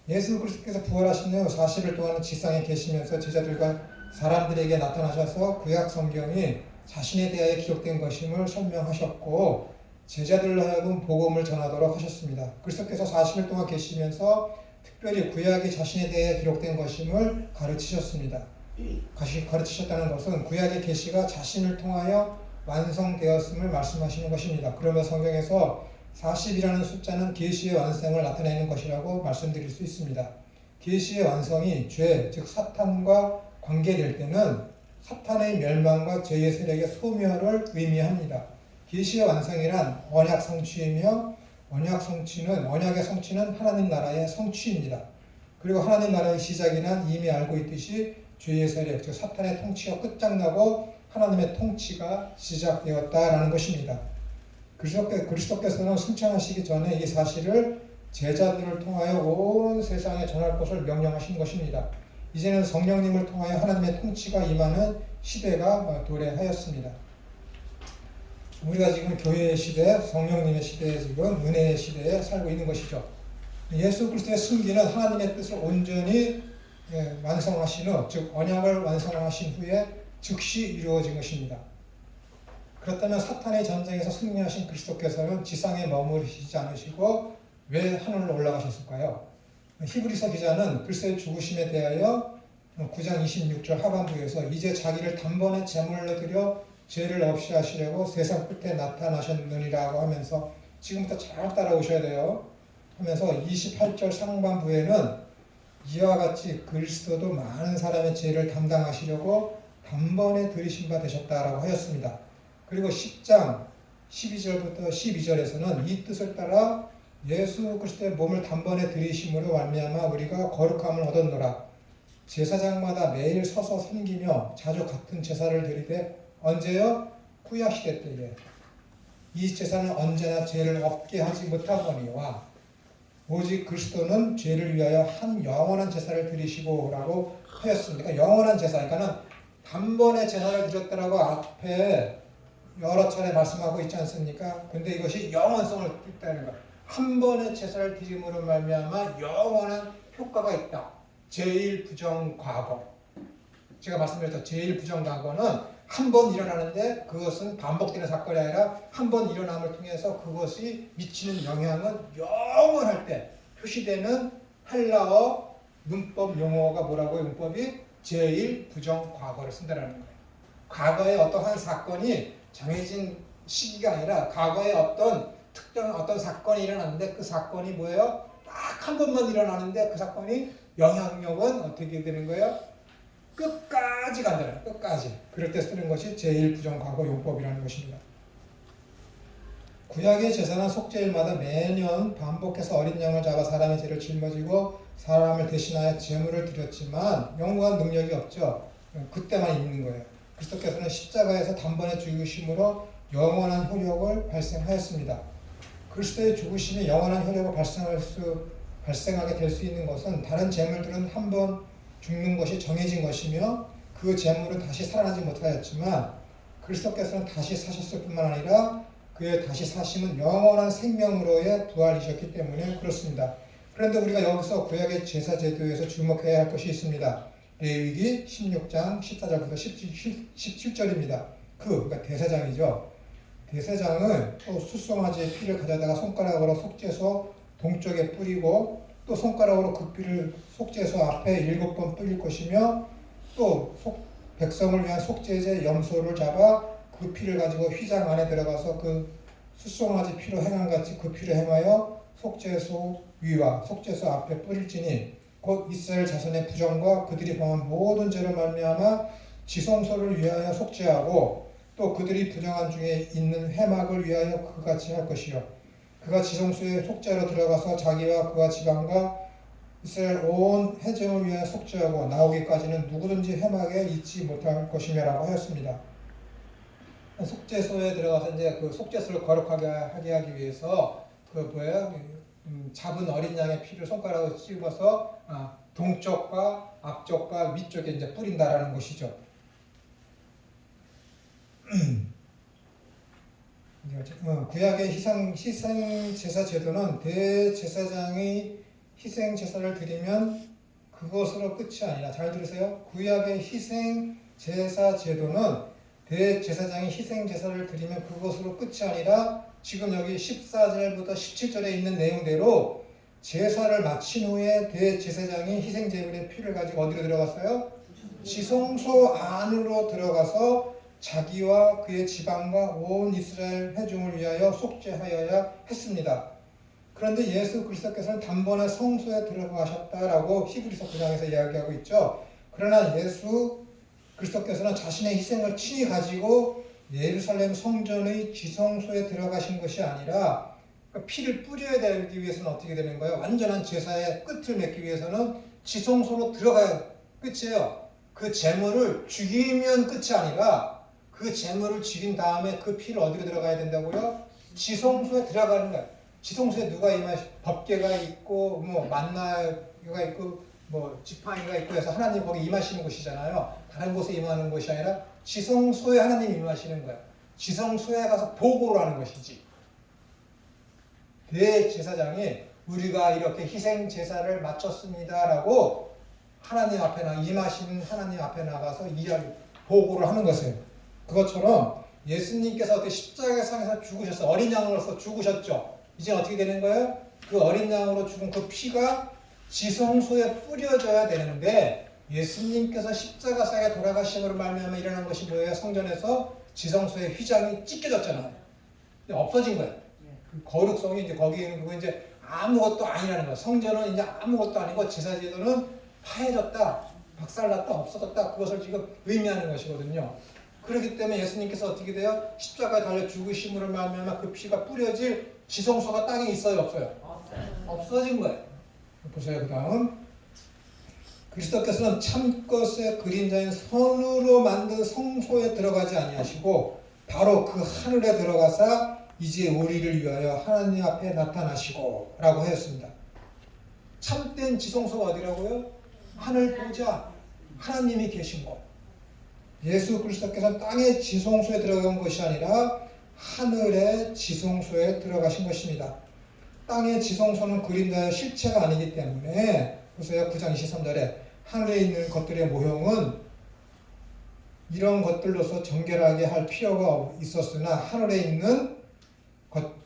예수 그리스도께서 부활하신 후 40일 동안은 지상에 계시면서 제자들과 사람들에게 나타나셔서 구약 성경이 자신에 대하여 기록된 것임을 설명하셨고 제자들로 하여금 복음을 전하도록 하셨습니다. 그리스도께서 40일 동안 계시면서 특별히 구약이 자신에 대해 기록된 것임을 가르치셨습니다. 가르치셨다는 것은 구약의 계시가 자신을 통하여 완성되었음을 말씀하시는 것입니다. 그러면 성경에서 40이라는 숫자는 계시의 완성을 나타내는 것이라고 말씀드릴 수 있습니다. 계시의 완성이 죄, 즉 사탄과 관계될 때는 사탄의 멸망과 죄의 세력의 소멸을 의미합니다. 계시의 완성이란 언약 성취이며 언약의 성취는 하나님 나라의 성취입니다. 그리고 하나님 나라의 시작이란 이미 알고 있듯이 죄의 세력, 즉 사탄의 통치가 끝장나고 하나님의 통치가 시작되었다라는 것입니다. 그리스도께서는 승천하시기 전에 이 사실을 제자들을 통하여 온 세상에 전할 것을 명령하신 것입니다. 이제는 성령님을 통하여 하나님의 통치가 임하는 시대가 도래하였습니다. 우리가 지금 교회의 시대, 성령님의 시대에 지금 은혜의 시대에 살고 있는 것이죠. 예수 그리스도의 승기는 하나님의 뜻을 온전히 완성하신 후, 즉 언약을 완성하신 후에 즉시 이루어진 것입니다. 그렇다면 사탄의 전쟁에서 승리하신 그리스도께서는 지상에 머무르시지 않으시고 왜 하늘로 올라가셨을까요? 히브리서 기자는 그리스도의 죽으심에 대하여 9장 26절 하반부에서 이제 자기를 단번에 제물로 드려 죄를 없이 하시려고 세상 끝에 나타나셨느니라고 하면서 지금부터 잘 따라오셔야 돼요. 하면서 28절 상반부에는 이와 같이 그리스도도 많은 사람의 죄를 담당하시려고 단번에 들이신 바 되셨다라고 하였습니다. 그리고 10장 12절부터 12절에서는 이 뜻을 따라 예수 그리스도의 몸을 단번에 들이심으로 말미암아 우리가 거룩함을 얻었노라. 제사장마다 매일 서서 섬기며 자주 같은 제사를 드리되 언제요? 구약 시대 때에 이 제사는 언제나 죄를 없게 하지 못하거니와 오직 그리스도는 죄를 위하여 한 영원한 제사를 드리시고라고 하였습니다. 영원한 제사, 그러니까는 단번에 제사를 드렸다라고 앞에 여러 차례 말씀하고 있지 않습니까? 근데 이것이 영원성을 띠다는 것. 한 번의 제사를 드림으로 말미암아 영원한 효과가 있다. 제1부정과거. 제가 말씀드렸죠. 제1부정과거는 한 번 일어나는데 그것은 반복되는 사건이 아니라 한 번 일어남을 통해서 그것이 미치는 영향은 영원할 때 표시되는 헬라어 문법 용어가 뭐라고요? 문법이 제1부정과거를 쓴다는 거예요. 과거에 어떠한 사건이 정해진 시기가 아니라 과거에 어떤 특정한 어떤 사건이 일어났는데 그 사건이 뭐예요? 딱 한 번만 일어나는데 그 사건이 영향력은 어떻게 되는 거예요? 끝까지 간다는 거예요. 끝까지. 그럴 때 쓰는 것이 제1부정과거 용법이라는 것입니다. 구약의 제사는 속죄일마다 매년 반복해서 어린 양을 잡아 사람의 죄를 짊어지고 사람을 대신하여 제물을 드렸지만 영원한 능력이 없죠. 그때만 있는 거예요. 그리스도께서는 십자가에서 단번에 죽으심으로 영원한 효력을 발생하였습니다. 그리스도의 죽으심이 영원한 효력을 발생하게 될 수 있는 것은 다른 제물들은 한 번 죽는 것이 정해진 것이며 그 제물은 다시 살아나지 못하였지만 그리스도께서는 다시 사셨을 뿐만 아니라 그의 다시 사심은 영원한 생명으로의 부활이셨기 때문에 그렇습니다. 그런데 우리가 여기서 구약의 제사 제도에서 주목해야 할 것이 있습니다. 레위기 16장 14절부터 17절입니다. 그러니까 대제사장이죠. 대제사장은 또 숫송아지의 피를 가져다가 손가락으로 속죄소 동쪽에 뿌리고 또 손가락으로 그 피를 속죄소 앞에 7번 뿌릴 것이며 또 백성을 위한 속죄제 염소를 잡아 그 피를 가지고 휘장 안에 들어가서 그 숫송아지 피로 행한같이 그 피를 행하여 속죄소 위와 속죄소 앞에 뿌릴지니 곧 이스라엘 자손의 부정과 그들이 범한 모든 죄로 말미암아 지성소를 위하여 속죄하고 또 그들이 부정한 중에 있는 회막을 위하여 그같이 할 것이요 그가 지성소에 속죄로 들어가서 자기와 그와 지방과 이스라엘 온 회중을 위하여 속죄하고 나오기까지는 누구든지 회막에 있지 못할 것이며라고 하였습니다. 속죄소에 들어가서 이제 그 속죄소를 거룩하게 하게 하기 위해서 그 뭐야 잡은 어린 양의 피를 손가락으로 찝어서 동쪽과 앞쪽과 위쪽에 이제 뿌린다라는 것이죠. 구약의 희생 제사 제도는 대제사장의 희생 제사를 드리면 그것으로 끝이 아니라, 잘 들으세요. 구약의 희생 제사 제도는 대제사장이 희생 제사를 드리면 그것으로 끝이 아니라 지금 여기 14절부터 17절에 있는 내용대로 제사를 마친 후에 대제사장이 희생 제물의 피를 가지고 어디로 들어갔어요? 지성소 안으로 들어가서 자기와 그의 지방과 온 이스라엘 회중을 위하여 속죄하여야 했습니다. 그런데 예수 그리스도께서는 단번에 성소에 들어가셨다라고 히브리서 9장에서 이야기하고 있죠. 그러나 예수 그리스도께서는 자신의 희생을 친히 가지고 예루살렘 성전의 지성소에 들어가신 것이 아니라 피를 뿌려야 되기 위해서는 어떻게 되는 거예요? 완전한 제사의 끝을 맺기 위해서는 지성소로 들어가야 끝이에요. 그 제물을 죽이면 끝이 아니라 그 제물을 죽인 다음에 그 피를 어디로 들어가야 된다고요? 지성소에 들어가는 거예요. 지성소에 누가 법궤가 있고 뭐 만나가 있고 뭐 지팡이가 있고 해서 하나님 거기 임하시는 곳이잖아요. 다른 곳에 임하는 것이 아니라 지성소에 하나님 임하시는 거예요. 지성소에 가서 보고를 하는 것이지. 대제사장이 우리가 이렇게 희생 제사를 마쳤습니다라고 하나님 앞에 임하신 하나님 앞에 나가서 이야기 보고를 하는 것이에요. 그것처럼 예수님께서 어떻게 십자가 상에서 죽으셨어요. 어린 양으로서 죽으셨죠. 이제 어떻게 되는 거예요? 그 어린 양으로 죽은 그 피가 지성소에 뿌려져야 되는데 예수님께서 십자가상에 돌아가심으로 말미암아 일어난 것이 뭐예요? 성전에서 지성소의 휘장이 찢겨졌잖아요. 없어진 거예요. 그 거룩성이 이제 거기에는 그거 이제 아무것도 아니라는 거예요. 성전은 이제 아무것도 아니고 제사제도는 파해졌다, 박살났다, 없어졌다. 그것을 지금 의미하는 것이거든요. 그렇기 때문에 예수님께서 어떻게 돼요? 십자가에 달려 죽으심으로 말미암아 그 피가 뿌려질 지성소가 땅에 있어요, 없어요? 없어진 거예요. 보세요. 그 다음 그리스도께서는 참것의 그림자인 선으로 만든 성소에 들어가지 아니하시고 바로 그 하늘에 들어가사 이제 우리를 위하여 하나님 앞에 나타나시고 라고 하였습니다. 참된 지성소가 어디라고요? 하늘 보좌, 하나님이 계신 곳. 예수 그리스도께서는 땅의 지성소에 들어간 것이 아니라 하늘의 지성소에 들어가신 것입니다. 땅의 지성소는 그림자의 실체가 아니기 때문에 보세요. 9장 23절에 하늘에 있는 것들의 모형은 이런 것들로서 정결하게 할 필요가 있었으나 하늘에 있는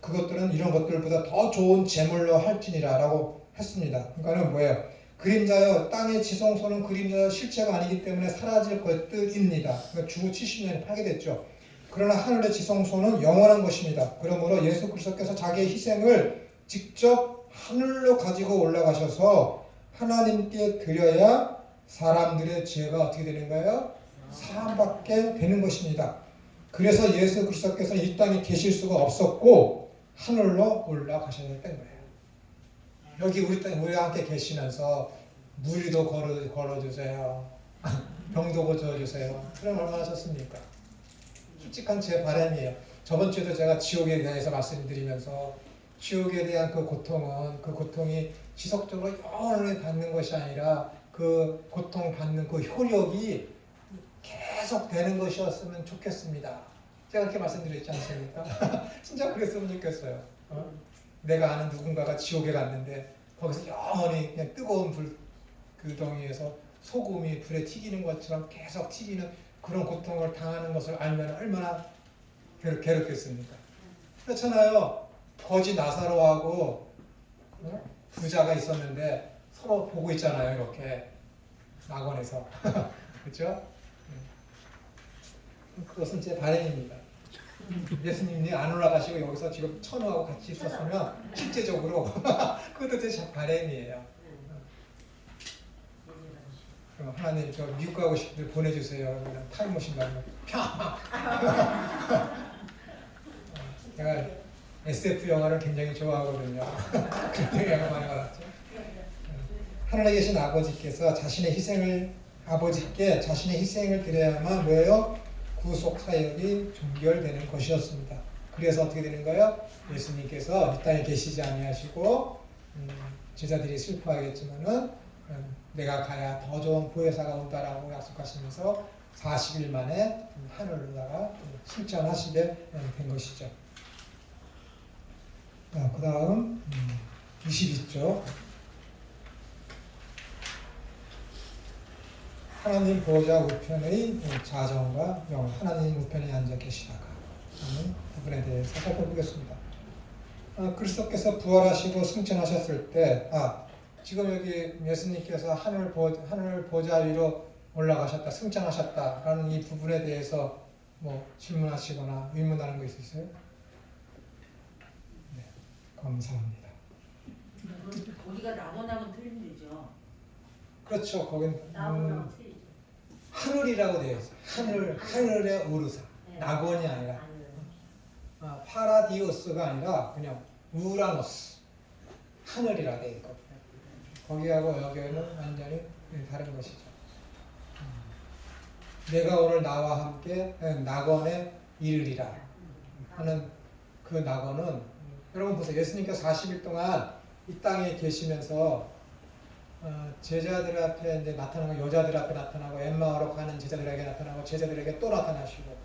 그것들은 이런 것들보다 더 좋은 제물로 할지니라 라고 했습니다. 그러니까 뭐예요? 그림자여 땅의 지성소는 그림자의 실체가 아니기 때문에 사라질 것들입니다. 그러니까 주후 70년에 파괴됐죠. 그러나 하늘의 지성소는 영원한 것입니다. 그러므로 예수 그리스도께서 자기의 희생을 직접 하늘로 가지고 올라가셔서 하나님께 드려야 사람들의 죄가 어떻게 되는 거예요? 사함받게 되는 것입니다. 그래서 예수 그리스도께서 이 땅에 계실 수가 없었고 하늘로 올라가셔야 했던 거예요. 여기 우리와 함께 계시면서 무리도 걸어주세요. 병도 고쳐주세요. 그럼 얼마나 좋습니까? 솔직한 제 바람이에요. 저번 주에도 제가 지옥에 대해서 말씀드리면서 지옥에 대한 그 고통이 지속적으로 영원히 받는 것이 아니라 그 고통받는 그 효력이 계속 되는 것이었으면 좋겠습니다. 제가 그렇게 말씀드렸지 않습니까? 진짜 그랬으면 좋겠어요. 내가 아는 누군가가 지옥에 갔는데 거기서 영원히 그냥 뜨거운 불덩이에서 소금이 불에 튀기는 것처럼 계속 튀기는 그런 고통을 당하는 것을 알면 얼마나 괴롭겠습니까? 그렇잖아요. 거지 나사로하고 부자가 있었는데 서로 보고 있잖아요. 이렇게 낙원에서. 그렇죠? 그것은 제 바람입니다. 예수님이 안 올라가시고 여기서 지금 천우하고 같이 있었으면 실제적으로 그것도 제 바람이에요. 그럼 하나님 저 미국 가고 싶을 때 보내주세요. 타임머신 가면 제가 SF 영화를 굉장히 좋아하거든요. 그때 영화 많이 봤죠. 하늘에 계신 아버지께서 아버지께 자신의 희생을 드려야만 뭐예요? 구속 사역이 종결되는 것이었습니다. 그래서 어떻게 되는가요? 예수님께서 이 땅에 계시지 아니하시고 제자들이 슬퍼하겠지만은 내가 가야 더 좋은 보혜사가 온다라고 약속하시면서 40일 만에 하늘로다가 승천하시게 된 것이죠. 그 다음 22쪽. 하나님 보좌 우편의 자정과 영, 하나님 우편에 앉아 계시다가 하는 부분에 대해서 살펴보겠습니다. 그리스도께서 부활하시고 승천하셨을 때, 지금 여기 예수님께서 하늘 보좌 위로 올라가셨다, 승천하셨다라는 이 부분에 대해서 뭐 질문하시거나 의문하는 거 있으세요? 네, 감사합니다. 거기가 낙원하면 틀린 데죠. 그렇죠. 거긴 나무랑 틀리죠. 하늘이라고 되어 있어요. 하늘의 오르사. 네. 낙원이 아니라 하늘. 파라디오스가 아니라 그냥 우라노스. 하늘이라 되어 있거든요. 거기하고 여기는 완전히 다른 것이죠. 내가 오늘 나와 함께 낙원에 이르리라 하는 그 낙원은, 여러분 보세요. 예수님께서 40일 동안 이 땅에 계시면서 제자들 앞에 이제 나타나고, 여자들 앞에 나타나고, 엠마오로 가는 제자들에게 나타나고, 제자들에게 또 나타나시고,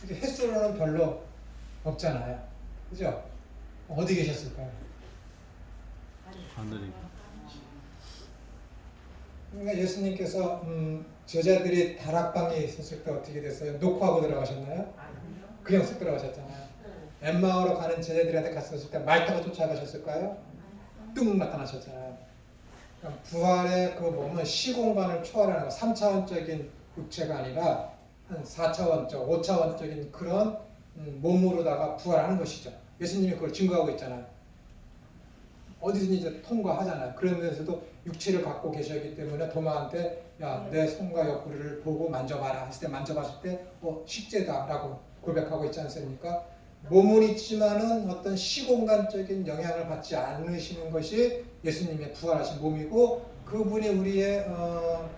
이게 횟수로는 별로 없잖아요. 그죠? 어디 계셨을까요? 하늘이. 그러니까 예수님께서 제자들이 다락방에 있었을 때 어떻게 됐어요? 녹화하고 들어가셨나요? 그냥 쑥 들어가셨잖아요. 엠마오로 가는 제자들한테 갔었을 때 말 타고 쫓아가셨을까요? 뚝 나타나셨잖아요. 그러니까 부활의 그 몸은 시공간을 초월하는 3차원적인 육체가 아니라 한 4차원적, 5차원적인 그런 몸으로다가 부활하는 것이죠. 예수님이 그걸 증거하고 있잖아요. 어디든지 이제 통과하잖아요. 그러면서도 육체를 갖고 계셨기 때문에 도마한테 야, 내 손과 옆구리를 보고 만져봐라 했을 때, 만져봤을 때 식재다라고 고백하고 있지 않습니까? 몸은 있지만은 어떤 시공간적인 영향을 받지 않으시는 것이 예수님의 부활하신 몸이고, 그분이 우리의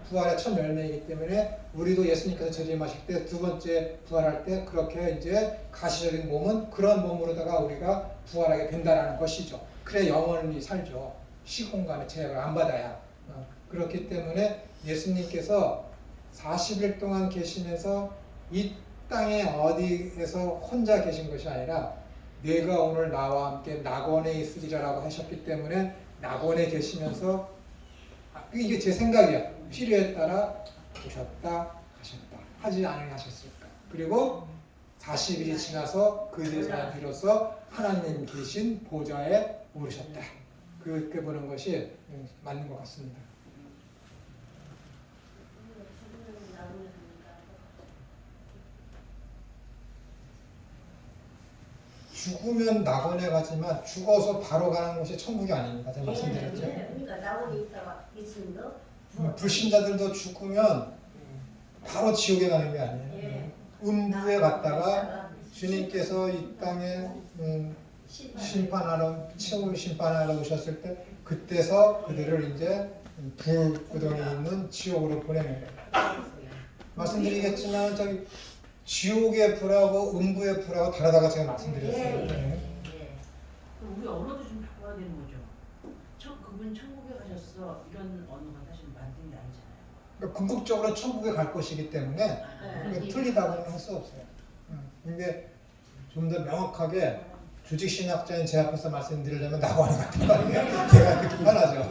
부활의 첫 열매이기 때문에 우리도 예수님께서 재림하실 때 두 번째 부활할 때 그렇게 이제 가시적인 몸은 그런 몸으로다가 우리가 부활하게 된다라는 것이죠. 그래 영원히 살죠. 시공간의 제약을 안 받아야. 그렇기 때문에 예수님께서 40일 동안 계시면서 이 땅에 어디에서 혼자 계신 것이 아니라 내가 오늘 나와 함께 낙원에 있으리라고 하셨기 때문에 낙원에 계시면서, 이게 제 생각이야. 필요에 따라 오셨다 가셨다 하지 않으셨을까. 그리고 40일이 지나서 그제서야 비로소 하나님 계신 보좌에 오르셨다. 그렇게 보는 것이 맞는 것 같습니다. 죽으면 낙원에 가지만 죽어서 바로 가는 곳이 천국이 아닙니다. 제가 말씀드렸죠. 그러니까 낙원에 있다가 예수님도 불신자들도 죽으면 바로 지옥에 가는 게 아니에요. 음부에 갔다가 주님께서 이 땅에 심판하러, 최후 심판하러 오셨을 때 그때서 그들을 이제 불구덩이에 있는 지옥으로 보내는 거예요. 말씀드리겠지만 저기 지옥의 불하고 음부의 불하고 다르다고 제가 말씀드렸어요. 그럼 우리 언어도 좀 바꿔야 되는 거죠. 그분 천국에 가셨어 이런 언어가 사실 맞는 게 아니잖아요. 그러니까 궁극적으로 천국에 갈 것이기 때문에 틀리다고는 할 수 없어요. 근데 좀 더 명확하게 조직신학자인 제 앞에서 말씀드리려면 낙원에 갔다 가는 게 제가 듣기 편하죠.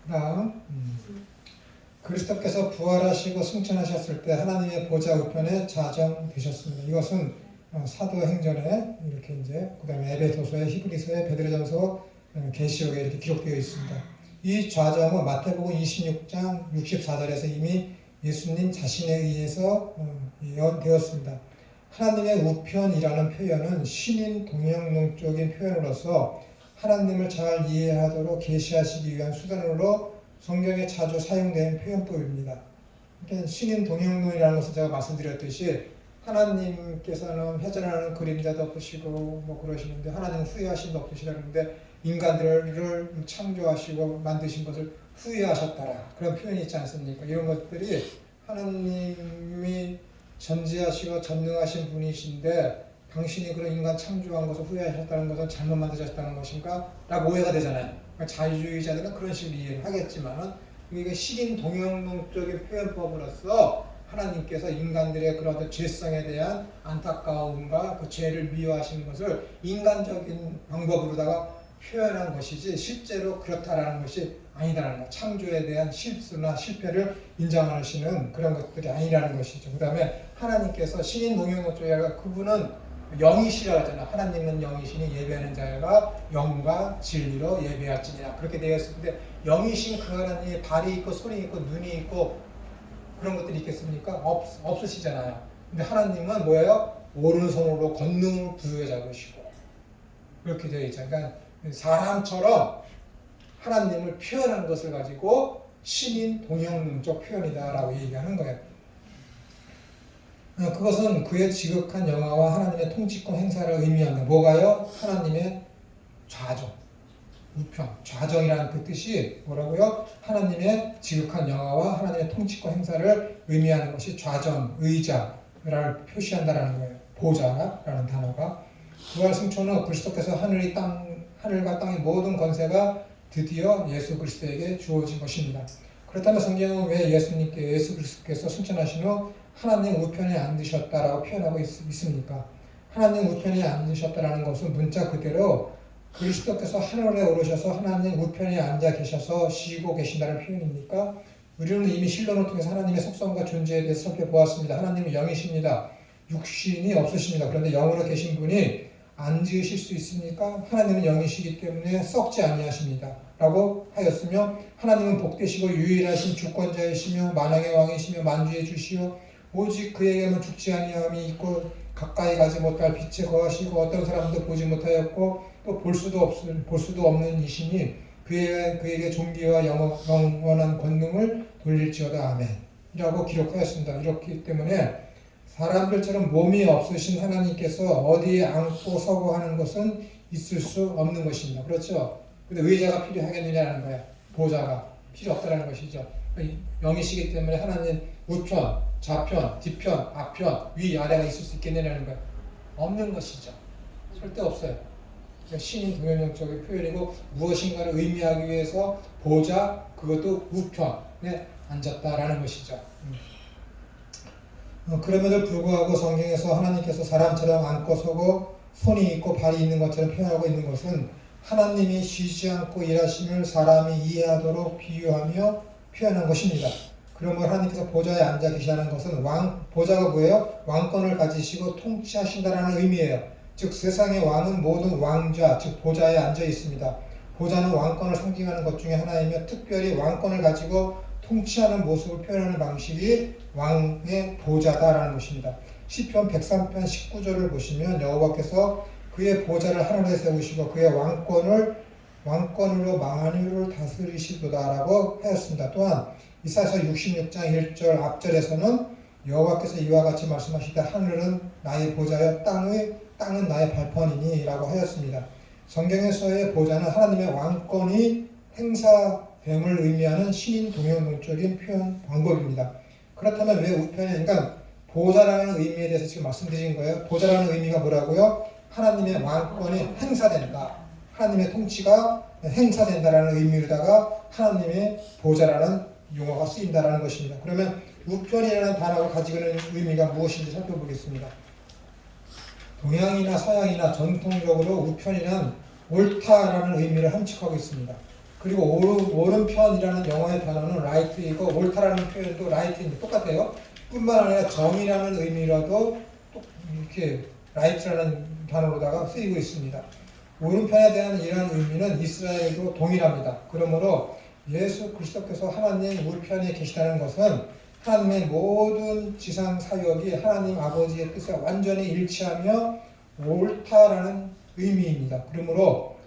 다음 그리스도께서 부활하시고 승천하셨을 때 하나님의 보좌 우편에 자정되셨습니다. 이것은 사도행전에 이렇게 이제 그다음에 에베소서에 히브리서에 베드로전서 계시록에 이렇게 기록되어 있습니다. 이 좌정은 마태복음 26장 64절에서 이미 예수님 자신에 의해서 예언되었습니다. 하나님의 우편이라는 표현은 신인 동영농적인 표현으로서 하나님을 잘 이해하도록 계시하시기 위한 수단으로 성경에 자주 사용된 표현법입니다. 신인 동영론이라는 것은 제가 말씀드렸듯이 하나님께서는 회전하는 그림자도 없으시고 뭐 그러시는데 하나님은 후회하심도 없으시라는데 인간들을 창조하시고 만드신 것을 후회하셨다라 그런 표현이 있지 않습니까? 이런 것들이 하나님이 전지하시고 전능하신 분이신데 당신이 그런 인간 창조한 것을 후회하셨다는 것은 잘못 만드셨다는 것인가? 라고 오해가 되잖아요. 그러니까 자유주의자들은 그런 식으로 이해를 하겠지만 이게 식인 동영론적인 표현법으로서 하나님께서 인간들의 그런 어떤 죄성에 대한 안타까움과 그 죄를 미워하시는 것을 인간적인 방법으로다가 표현한 것이지 실제로 그렇다라는 것이 아니라는 것. 창조에 대한 실수나 실패를 인정하시는 그런 것들이 아니라는 것이죠. 그 다음에 하나님께서 신인 동영론 쪽에 그분은 영이시라고 하잖아요. 하나님은 영이시니 예배하는 자가 영과 진리로 예배할지니라 그렇게 되어 있을 때 영이신 그 하나님이 발이 있고 손이 있고 눈이 있고 그런 것들이 있겠습니까? 없으시잖아요. 근데 하나님은 뭐예요? 오른손으로 권능을 부여해 잡으시고 그렇게 되어 있잖아요. 그러니까 사람처럼 하나님을 표현하는 것을 가지고 신인 동영론적 표현이다라고 얘기하는 거예요. 그것은 그의 지극한 영화와 하나님의 통치권 행사를 의미합니다. 뭐가요? 하나님의 좌정, 우편, 좌정이라는 그 뜻이 뭐라고요? 하나님의 지극한 영화와 하나님의 통치권 행사를 의미하는 것이 좌정, 의자를 표시한다라는 거예요. 보좌라는 단어가. 부활 승천은 그리스도께서 하늘과 땅의 모든 권세가 드디어 예수 그리스도에게 주어진 것입니다. 그렇다면 성경은 왜 예수 그리스도께서 승천하신 후 하나님 우편에 앉으셨다라고 표현하고 있습니까? 하나님 우편에 앉으셨다라는 것은 문자 그대로 그리스도께서 하늘에 오르셔서 하나님 우편에 앉아 계셔서 쉬고 계신다는 표현입니까? 우리는 이미 신론을 통해서 하나님의 속성과 존재에 대해서 살펴보았습니다. 하나님은 영이십니다. 육신이 없으십니다. 그런데 영으로 계신 분이 앉으실 수 있습니까? 하나님은 영이시기 때문에 썩지 아니하십니다. 라고 하였으며 하나님은 복되시고 유일하신 주권자이시며 만왕의 왕이시며 만주의 주시오 오직 그에게만 죽지 아니함이 있고 가까이 가지 못할 빛에 거하시고 어떤 사람도 보지 못하였고 또 볼 수도 없는 이시니 그에게 존귀와 영원한 권능을 돌릴지어다 아멘 이라고 기록하였습니다. 이렇기 때문에 사람들처럼 몸이 없으신 하나님께서 어디에 앉고 서고 하는 것은 있을 수 없는 것입니다. 그렇죠? 근데 의자가 필요하겠느냐는 거예요. 보좌가 필요 없다는 것이죠. 영이시기 때문에 하나님 우편, 좌편, 뒤편, 앞편, 위, 아래가 있을 수 있겠느냐는 거예요. 없는 것이죠. 절대 없어요. 신인 동영론적인 표현이고 무엇인가를 의미하기 위해서 보좌, 그것도 우편에 앉았다라는 것이죠. 그럼에도 불구하고 성경에서 하나님께서 사람처럼 앉고 서고 손이 있고 발이 있는 것처럼 표현하고 있는 것은 하나님이 쉬지 않고 일하심을 사람이 이해하도록 비유하며 표현한 것입니다. 그러므로 하나님께서 보좌에 앉아 계시다는 것은 보좌가 뭐예요? 왕권을 가지시고 통치하신다는 의미예요. 즉 세상의 왕은 모든 왕좌, 즉 보좌에 앉아 있습니다. 보좌는 왕권을 상징하는 것 중에 하나이며 특별히 왕권을 가지고 통치하는 모습을 표현하는 방식이 왕의 보좌다라는 것입니다. 시편 103편 19절을 보시면 여호와께서 그의 보좌를 하늘에 세우시고 그의 왕권으로 만유를 다스리시도다라고 하였습니다. 또한 이사야서 66장 1절 앞절에서는 여호와께서 이와 같이 말씀하시되 하늘은 나의 보좌여 땅은 나의 발판이니 라고 하였습니다. 성경에서의 보좌는 하나님의 왕권이 행사됨을 의미하는 신인 동영론적인 표현 방법입니다. 그렇다면 왜 우편에 그러니까 보좌라는 의미에 대해서 지금 말씀드린 거예요. 보좌라는 의미가 뭐라고요? 하나님의 왕권이 행사된다. 하나님의 통치가 행사된다라는 의미로다가 하나님의 보좌라는 용어가 쓰인다라는 것입니다. 그러면 우편이라는 단어가 가지고 있는 의미가 무엇인지 살펴보겠습니다. 동양이나 서양이나 전통적으로 우편이란 옳다라는 의미를 함축하고 있습니다. 그리고 오른편이라는 영어의 단어는 right이고 옳다라는 표현도 right인데 똑같아요. 뿐만 아니라 정이라는 의미라도 이렇게 right라는 단어로다가 쓰이고 있습니다. 오른편에 대한 이러한 의미는 이스라엘도 동일합니다. 그러므로 예수 그리스도께서 하나님 우편에 계시다는 것은 하나님의 모든 지상 사역이 하나님 아버지의 뜻에 완전히 일치하며 옳다라는 의미입니다.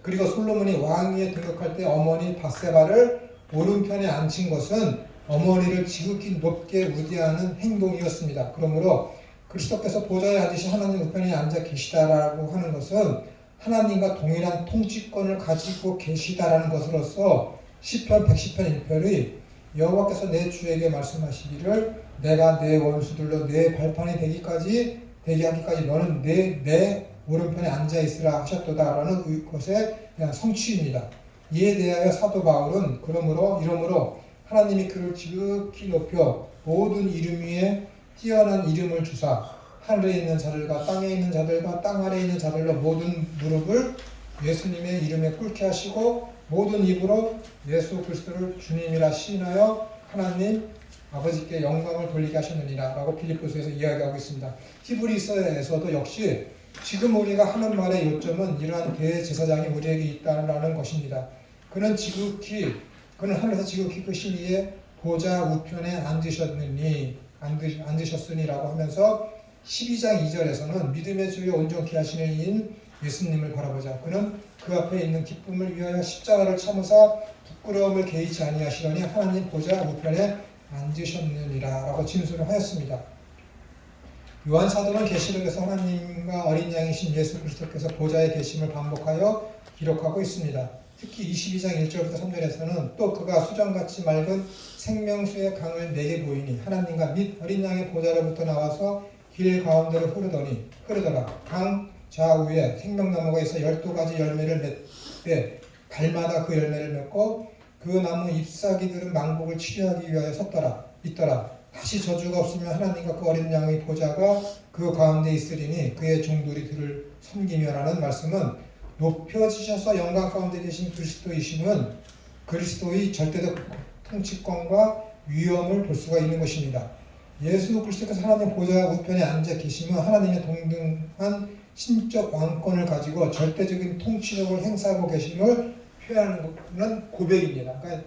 그리고 솔로몬이 왕위에 등극할 때 어머니 밧세바를 오른편에 앉힌 것은 어머니를 지극히 높게 우대하는 행동이었습니다. 그러므로 그리스도께서 보좌에 앉으신 하나님 우편에 앉아 계시다라고 하는 것은 하나님과 동일한 통치권을 가지고 계시다라는 것으로서 시편 110편 1편의 여호와께서 내 주에게 말씀하시기를 내가 내 원수들로 내 발판이 되게 하기까지 너는 내 오른편에 앉아 있으라 하셨도다라는 것의 성취입니다. 이에 대하여 사도 바울은 이러므로 하나님이 그를 지극히 높여 모든 이름 위에 뛰어난 이름을 주사 하늘에 있는 자들과 땅에 있는 자들과 땅 아래에 있는 자들로 모든 무릎을 예수님의 이름에 꿇게 하시고 모든 입으로 예수 그리스도를 주님이라 시인하여 하나님 아버지께 영광을 돌리게 하셨느니라 라고 빌립보서에서 이야기하고 있습니다. 히브리서에서도 역시 지금 우리가 하는 말의 요점은 이러한 대제사장이 우리에게 있다는 것입니다. 그는 하늘에서 지극히 크신 이의 보좌 우편에 앉으셨으니라고 하면서 12장 2절에서는 믿음의 주요 온전케 하시는 이인 예수님을 바라보자. 그는 그 앞에 있는 기쁨을 위하여 십자가를 참으사 부끄러움을 개의치 아니하시더니 하나님 보좌 우편에 앉으셨느니라 라고 진술을 하였습니다. 요한 사도는 계시록에서 하나님과 어린 양이신 예수 그리스도께서 보좌에 계심을 반복하여 기록하고 있습니다. 특히 22장 1절부터 3절에서는 또 그가 수정같이 맑은 생명수의 강을 내게 보이니 하나님과 및 어린 양의 보좌로부터 나와서 길 가운데로 흐르더라. 강 좌우에 생명나무가 있어 12가지 열매를 맺되 달마다 그 열매를 맺고 그 나무 잎사귀들은 망복을 치료하기 위하여 있더라. 다시 저주가 없으면 하나님과 그 어린 양의 보좌가 그 가운데 있으리니 그의 종들이 그를 섬기며라는 말씀은 높여지셔서 영광 가운데 계신 그리스도이심은 그리스도의 절대적 통치권과 위엄을 볼 수가 있는 것입니다. 예수 그리스도께서 하나님 보좌 우편에 앉아 계시면 하나님의 동등한 신적 왕권을 가지고 절대적인 통치력을 행사하고 계심을 표현하는 고백입니다. 그러니까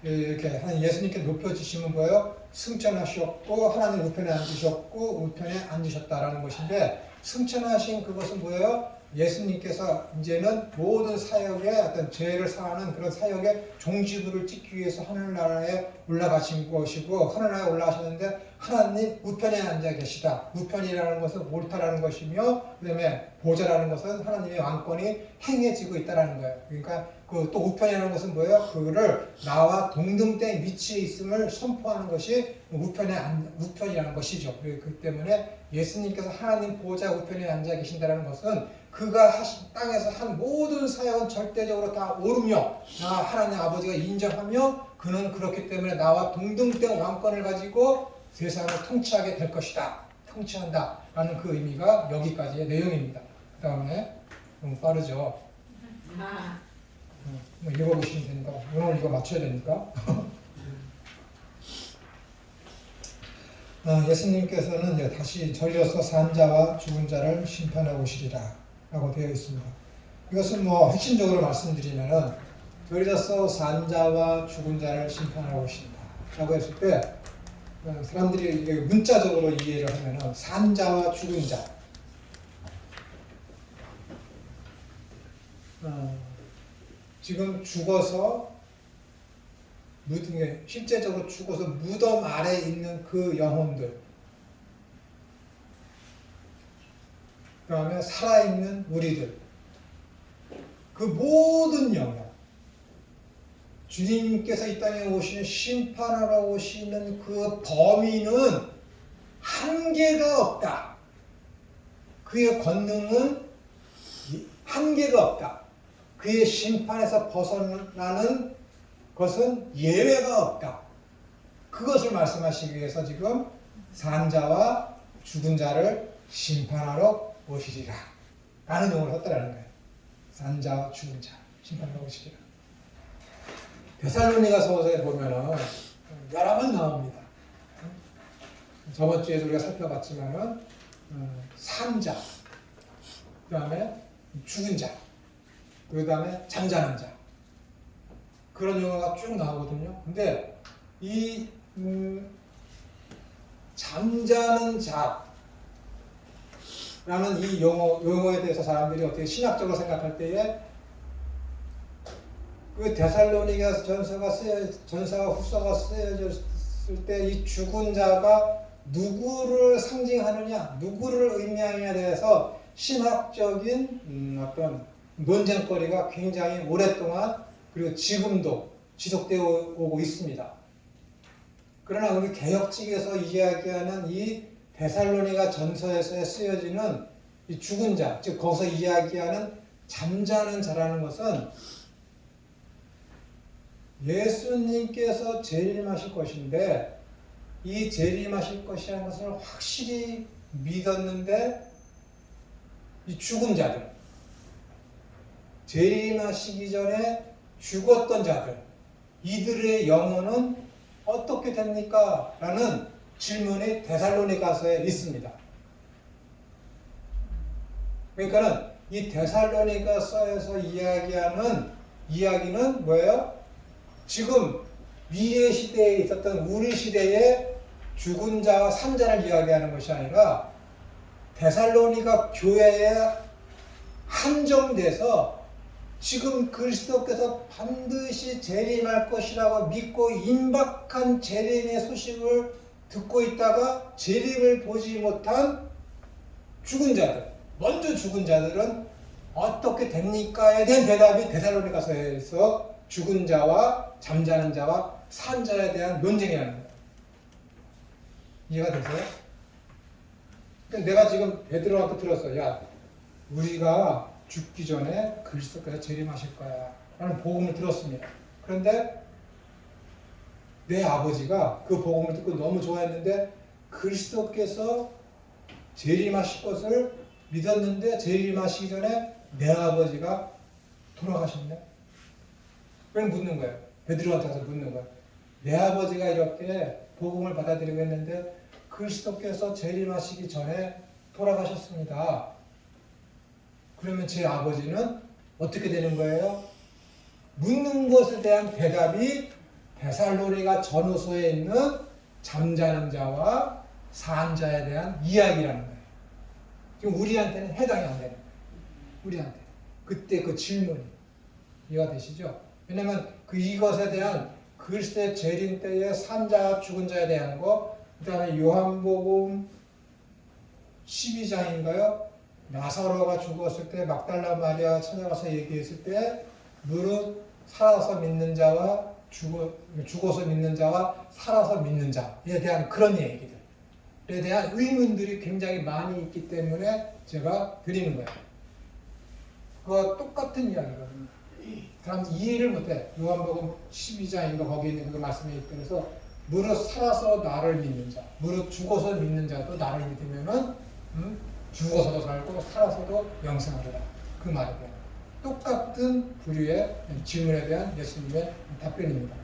이렇게 예수님께 높여지시면 뭐예요? 승천하셨고 하나님 우편에 앉으셨고 우편에 앉으셨다라는 것인데 승천하신 그것은 뭐예요? 예수님께서 이제는 모든 사역의 어떤 죄를 사하는 그런 사역의 종지부를 찍기 위해서 하늘나라에 올라가신 것이고 하늘나라에 올라가셨는데 하나님 우편에 앉아 계시다. 우편이라는 것은 옳다라는 것이며 그 다음에 보좌라는 것은 하나님의 왕권이 행해지고 있다는 거예요. 그러니까 그 또 우편이라는 것은 뭐예요? 그거를 나와 동등된 위치에 있음을 선포하는 것이 우편이라는 것이죠. 그렇기 때문에 예수님께서 하나님 보좌 우편에 앉아 계신다는 것은 그가 하신 땅에서 한 모든 사역은 절대적으로 다 옳으며 나 하나님 아버지가 인정하며 그는 그렇기 때문에 나와 동등된 왕권을 가지고 세상을 통치하게 될 것이다. 통치한다 라는 그 의미가 여기까지의 내용입니다. 그 다음에 너무 빠르죠. 읽어보시면 되니까 오늘 이거 맞춰야 되니까 예수님께서는 이제 다시 절려서 산자와 죽은 자를 심판하고 오시리라 라고 되어 있습니다. 이것은 뭐 핵심적으로 말씀드리면은 절려서 산자와 죽은 자를 심판하고 오신다 라고 했을 때 사람들이 이게 문자적으로 이해를 하면은 산자와 죽은 자 지금 죽어서 실제적으로 죽어서 무덤 아래에 있는 그 영혼들 그 다음에 살아있는 우리들 그 모든 영역 주님께서 이 땅에 오시는 심판하러 오시는 그 범위는 한계가 없다. 그의 권능은 한계가 없다. 그의 심판에서 벗어나는 것은 예외가 없다. 그것을 말씀하시기 위해서 지금 산자와 죽은 자를 심판하러 오시리라 라는 용어를 썼다라는 거예요. 산자와 죽은 자 심판하러 오시리라. 데살로니가서에 보면은 여러 번 나옵니다. 저번 주에도 우리가 살펴봤지만은 산자, 그 다음에 죽은 자, 그 다음에 잠자는 자 그런 용어가 쭉 나오거든요. 근데 이 잠자는 자라는 이 용어에 대해서 사람들이 어떻게 신학적으로 생각할 때에 그 데살로니가 전서가 후서가 쓰여졌을 때 이 죽은 자가 누구를 상징하느냐, 누구를 의미하느냐에 대해서 신학적인 어떤 논쟁거리가 굉장히 오랫동안 그리고 지금도 지속되어 오고 있습니다. 그러나 우리 개혁직에서 이야기하는 이 데살로니가 전서에서 쓰여지는 이 죽은 자, 즉 거기서 이야기하는 잠자는 자라는 것은 예수님께서 재림하실 것인데 이 재림하실 것이라는 것을 확실히 믿었는데 이 죽은 자들, 재림하시기 전에 죽었던 자들, 이들의 영혼은 어떻게 됩니까? 라는 질문이 데살로니가서에 있습니다. 그러니까는 이 데살로니가서에서 이야기하는 이야기는 뭐예요? 지금 미래 시대에 있었던 우리 시대의 죽은 자와 산자를 이야기하는 것이 아니라 데살로니가 교회에 한정돼서 지금 그리스도께서 반드시 재림할 것이라고 믿고 임박한 재림의 소식을 듣고 있다가 재림을 보지 못한 죽은 자들, 먼저 죽은 자들은 어떻게 됩니까에 대한 대답이 데살로니가서에서 죽은 자와 잠자는 자와 산 자에 대한 논쟁이라는 거예요. 이해가 되세요? 내가 지금 베드로한테 들었어. 야, 우리가 죽기 전에 그리스도께서 재림하실 거야 라는 복음을 들었습니다. 그런데 내 아버지가 그 복음을 듣고 너무 좋아했는데 그리스도께서 재림하실 것을 믿었는데 재림하시기 전에 내 아버지가 돌아가셨네. 왜 묻는 거예요? 베드로한테 가서 묻는 거예요. 내 아버지가 이렇게 복음을 받아들이고 했는데 그리스도께서 재림하시기 전에 돌아가셨습니다. 그러면 제 아버지는 어떻게 되는 거예요? 묻는 것에 대한 대답이 데살로니가 전후서에 있는 잠자는 자와 산 자에 대한 이야기라는 거예요. 지금 우리한테는 해당이 안 되는 거예요. 우리한테. 그때 그 질문이. 이해가 되시죠? 왜냐면 이것에 대한 그리스도의 재림 때의 산 자와 죽은 자에 대한 거, 그 다음에 요한복음 12장인가요? 나사로가 죽었을 때 막달라 마리아가 찾아가서 얘기했을 때 무릇 살아서 믿는 자와 죽어서 믿는 자와 살아서 믿는 자에 대한 그런 얘기들에 대한 의문들이 굉장히 많이 있기 때문에 제가 드리는 거예요. 그거 똑같은 이야기거든요. 사람 이해를 못해. 요한복음 12장인가 거기에 있는 그 말씀에 있더라서 무릇 살아서 나를 믿는 자, 무릇 죽어서 믿는 자도 나를 믿으면은 죽어서도 살고 살아서도 영생하리라. 그 말에 대한 똑같은 부류의 질문에 대한 예수님의 답변입니다.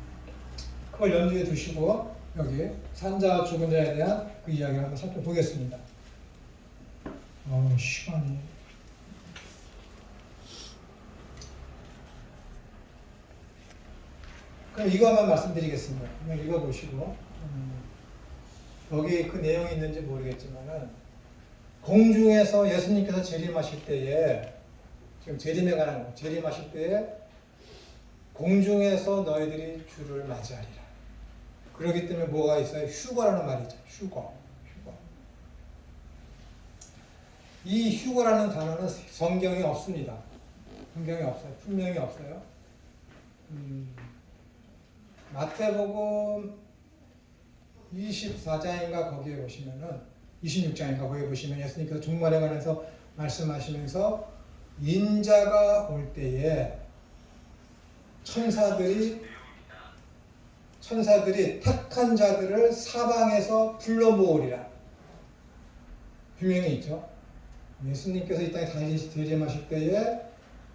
그걸 염두에 두시고 여기 산자와 죽은 자에 대한 그 이야기를 한번 살펴보겠습니다. 시간이 그럼 이것만 말씀드리겠습니다. 한번 읽어보시고 여기 그 내용이 있는지 모르겠지만은 공중에서 예수님께서 재림하실 때에 지금 재림에 관한 거 재림하실 때에 공중에서 너희들이 주를 맞이하리라. 그렇기 때문에 뭐가 있어요? 휴거라는 말이죠. 휴거. 이 휴거라는 단어는 성경에 없습니다. 성경에 없어요. 분명히 없어요. 마태복음 24장인가 거기에 보시면은 26장인가 거기에 보시면 예수님께서 종말에 관해서 말씀하시면서 인자가 올 때에 천사들이 택한 자들을 사방에서 불러 모으리라. 분명히 있죠. 예수님께서 이 땅에 다시 재림하실 때에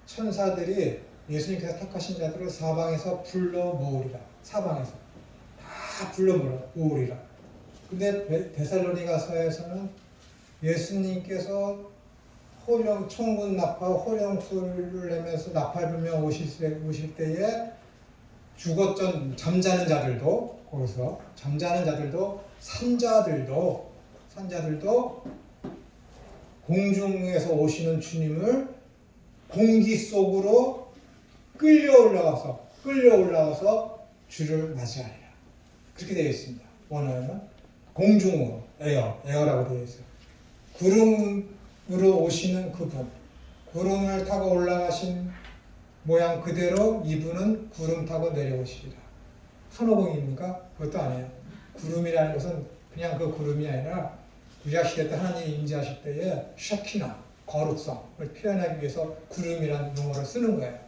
천사들이 예수님께서 택하신 자들을 사방에서 불러 모으리라. 사방에서 다 불러 모으리라. 근데 데살로니가서에서는 예수님께서 천군 나팔, 호령소리를 내면서 나팔 불며 오실 때에 죽었던 잠자는 자들도 거기서 잠자는 자들도 산자들도 공중에서 오시는 주님을 공기 속으로 끌려 올라가서 주를 맞이하리라. 그렇게 되어 있습니다. 원어는 공중으로 에어라고 되어 있어요. 구름으로 오시는 그분, 구름을 타고 올라가신 모양 그대로 이분은 구름 타고 내려오시리라. 손오공입니까? 그것도 아니에요. 구름이라는 것은 그냥 그 구름이 아니라 구약시대 때 하나님이 임재하실 때에 샤키나, 거룩성을 표현하기 위해서 구름이라는 용어를 쓰는 거예요.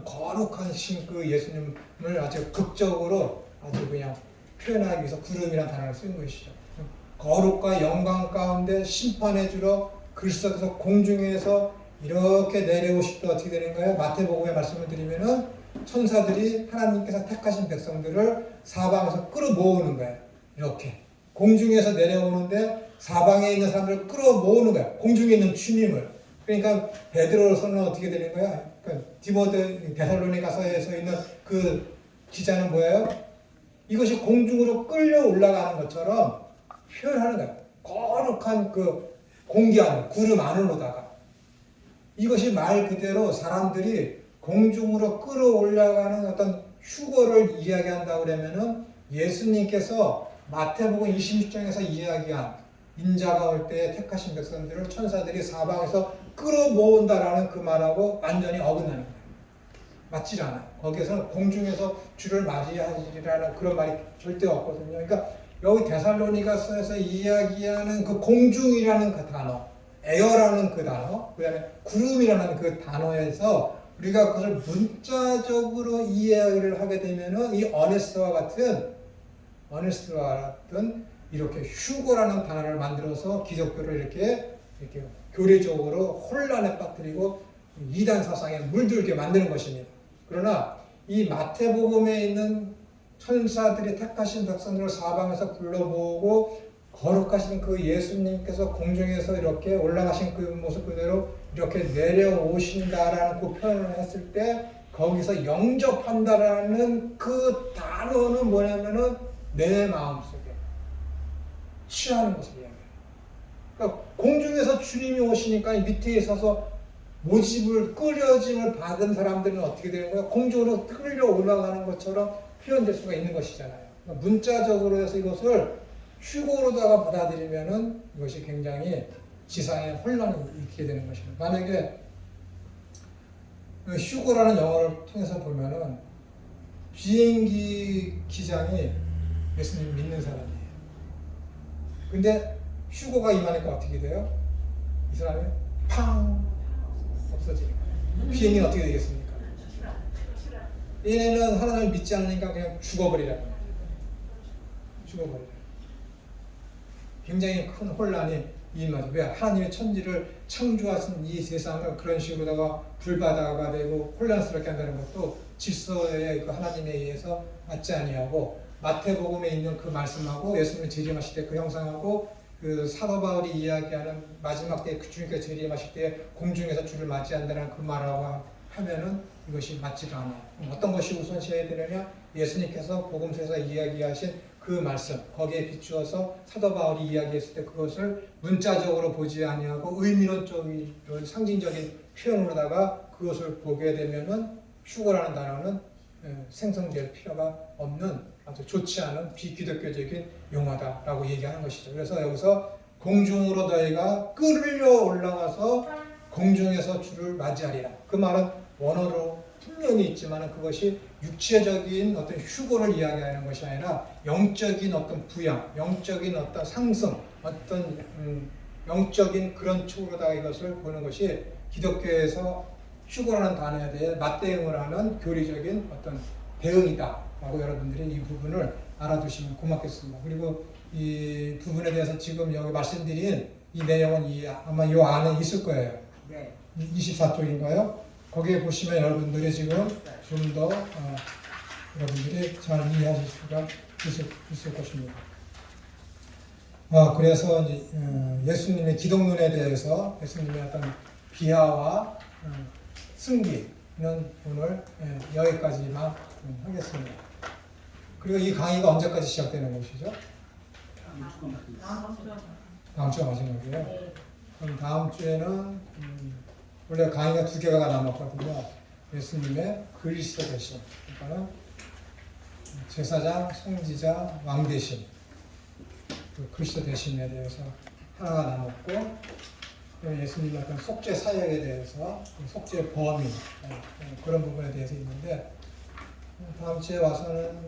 거룩하신 그 예수님을 아주 극적으로 아주 그냥 표현하기 위해서 구름이라는 단어를 쓴 것이죠. 거룩과 영광 가운데 심판해 주러 글쎄서 공중에서 이렇게 내려오실 때 어떻게 되는 거예요? 마태복음의 말씀을 드리면은 천사들이 하나님께서 택하신 백성들을 사방에서 끌어모으는 거예요. 이렇게 공중에서 내려오는데 사방에 있는 사람들을 끌어모으는 거예요. 공중에 있는 주님을. 그러니까 베드로로서는 어떻게 되는 거야? 디모데 데살로니가서에서 있는 그 기자는 뭐예요? 이것이 공중으로 끌려 올라가는 것처럼 표현하는 거예요. 거룩한 그 공기 안으로, 구름 안으로다가. 이것이 말 그대로 사람들이 공중으로 끌어올라가는 어떤 휴거를 이야기한다고 그러면은 예수님께서 마태복음 26장에서 이야기한 인자가 올 때에 택하신 백성들을 천사들이 사방에서 끌어모은다라는 그 말하고 완전히 어긋나는 거예요. 맞지 않아요. 거기에서는 공중에서 주를 맞이하시리라는 그런 말이 절대 없거든요. 그러니까 여기 데살로니가서에서 이야기하는 그 공중이라는 그 단어, 에어라는 그 단어, 그 다음에 구름이라는 그 단어에서 우리가 그것을 문자적으로 이해를 하게 되면은 이 어네스트와 같은 이렇게 휴거라는 단어를 만들어서 기독교를 이렇게 교리적으로 혼란에 빠뜨리고 이단 사상에 물들게 만드는 것입니다. 그러나 이 마태복음에 있는 천사들이 택하신 백성들을 사방에서 불러 모으고 거룩하신 그 예수님께서 공중에서 이렇게 올라가신 그 모습 그대로 이렇게 내려오신다라는 그 표현을 했을 때 거기서 영접한다라는 그 단어는 뭐냐면은 내 마음속에 취하는 것을 이야기해요. 그러니까 공중에서 주님이 오시니까 밑에 서서 모집을 끌어짐을 받은 사람들은 어떻게 되는 거예요? 공중으로 끌려 올라가는 것처럼 표현될 수가 있는 것이잖아요. 그러니까 문자적으로 해서 이것을 휴거로다가 받아들이면은 이것이 굉장히 지상에 혼란이 일으키게 되는 것입니다. 만약에 휴거라는 영어를 통해서 보면은 비행기 기장이 예수님 믿는 사람이에요. 근데 휴거가 임하니까 어떻게 돼요? 이 사람이 팡 없어지니까 비행기는 어떻게 되겠습니까? 얘네는 하나님을 믿지 않으니까 그냥 죽어버리라는 거예요. 죽어버리라. 굉장히 큰 혼란이 임하죠. 왜? 하나님의 천지를 창조하신 이 세상을 그런 식으로다가 불바다가 되고 혼란스럽게 한다는 것도 질서의 그 하나님에 의해서 맞지 아니하고 마태복음에 있는 그 말씀하고 예수님이 재림하실 때 그 형상하고 그 사도 바울이 이야기하는 마지막 때 그 주님께서 재림하실 때 공중에서 주를 맞이한다는 그 말하고 하면은 이것이 맞지가 않아요. 어떤 것이 우선시해야 되느냐? 예수님께서 복음서에서 이야기하신 그 말씀 거기에 비추어서 사도 바울이 이야기했을 때 그것을 문자적으로 보지 아니하고 의미론적인 상징적인 표현으로다가 그것을 보게 되면은 휴거라는 단어는 생성될 필요가 없는 아주 좋지 않은 비기독교적인 용어다라고 얘기하는 것이죠. 그래서 여기서 공중으로 너희가 끌려 올라가서 공중에서 주를 맞이하리라. 그 말은 원어로 분명히 있지만 그것이 육체적인 어떤 휴거를 이야기하는 것이 아니라 영적인 어떤 부양, 영적인 어떤 상승, 어떤 영적인 그런 쪽으로다가 이것을 보는 것이 기독교에서 휴거라는 단어에 대해 맞대응을 하는 교리적인 어떤 대응이다라고 여러분들이 이 부분을 알아두시면 고맙겠습니다. 그리고 이 부분에 대해서 지금 여기 말씀드린 이 내용은 아마 이 안에 있을 거예요. 네. 24쪽인가요? 거기에 보시면 여러분들이 지금 좀 더 여러분들이 잘 이해하실 수가 있을 것입니다. 그래서 예수님의 기독론에 대해서 예수님의 어떤 비하와 승기는 오늘 여기까지만 하겠습니다. 그리고 이 강의가 언제까지 시작되는 것이죠? 다음 주가 마지막이에요. 그럼 다음 주에는 원래 강의가 2개가 남았거든요. 예수님의 그리스도 대신, 그러니까 제사장, 송지자, 왕 대신. 그 그리스도 되심에 대해서 하나가 남았고, 예수님의 어떤 속죄 사역에 대해서 그 속죄 범위 그런 부분에 대해서 있는데, 다음 주에 와서는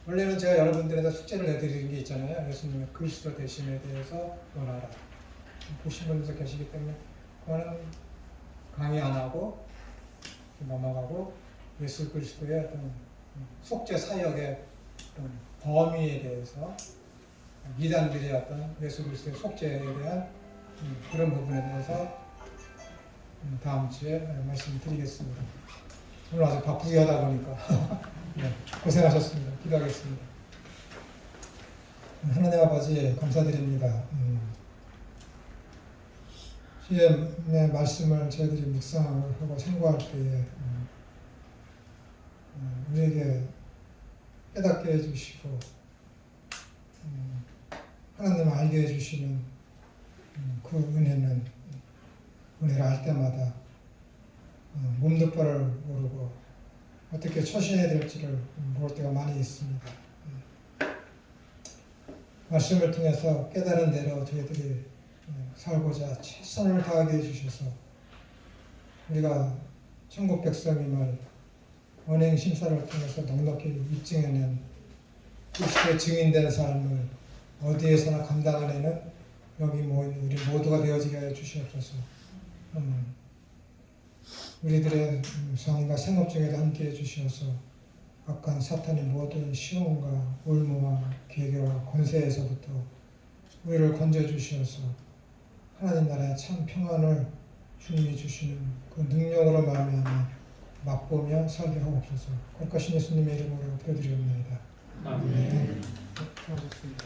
원래는 제가 여러분들에게 숙제를 내드리는 게 있잖아요. 예수님의 그리스도 되심에 대해서 논하라. 보신 분들 계시기 때문에 그거는 강의 안 하고 넘어가고, 예수 그리스도의 어떤 속죄 사역의 어떤 범위에 대해서 이단들의 어떤 예수 그리스도의 속죄에 대한 그런 부분에 대해서 다음 주에 말씀드리겠습니다. 오늘 아주 바쁘게 하다 보니까 네, 고생하셨습니다. 기도하겠습니다. 하나님 아버지 감사드립니다. 주님의 말씀을 저희들이 묵상하고 생고할 때에 우리에게 깨닫게 해주시고 하나님을 알게 해주시는 그 은혜는 은혜를 알 때마다 몸둘바를 모르고 어떻게 처신해야 될지를 모를 때가 많이 있습니다. 말씀을 통해서 깨달은 대로 저희들이 살고자 최선을 다하게 해주셔서 우리가 천국 백성임을 언행 심사를 통해서 넉넉히 입증해낸 그리스도의 증인된 삶을 어디에서나 감당하려는 여기 모인 우리 모두가 되어지게 하여 주시옵소서. 우리들의 삶과 생업 중에도 함께 해주시어서 악한 사탄의 모든 시험과 올무와 계계와 권세에서부터 우리를 건져주시어서 하나님 나라의 참 평안을 주님이 주시는 그 능력으로 말미암아 맛보며 살게 하옵소서. 거룩하신 예수님의 이름으로 기도드리옵나이다. 아멘. 수고하셨습니다.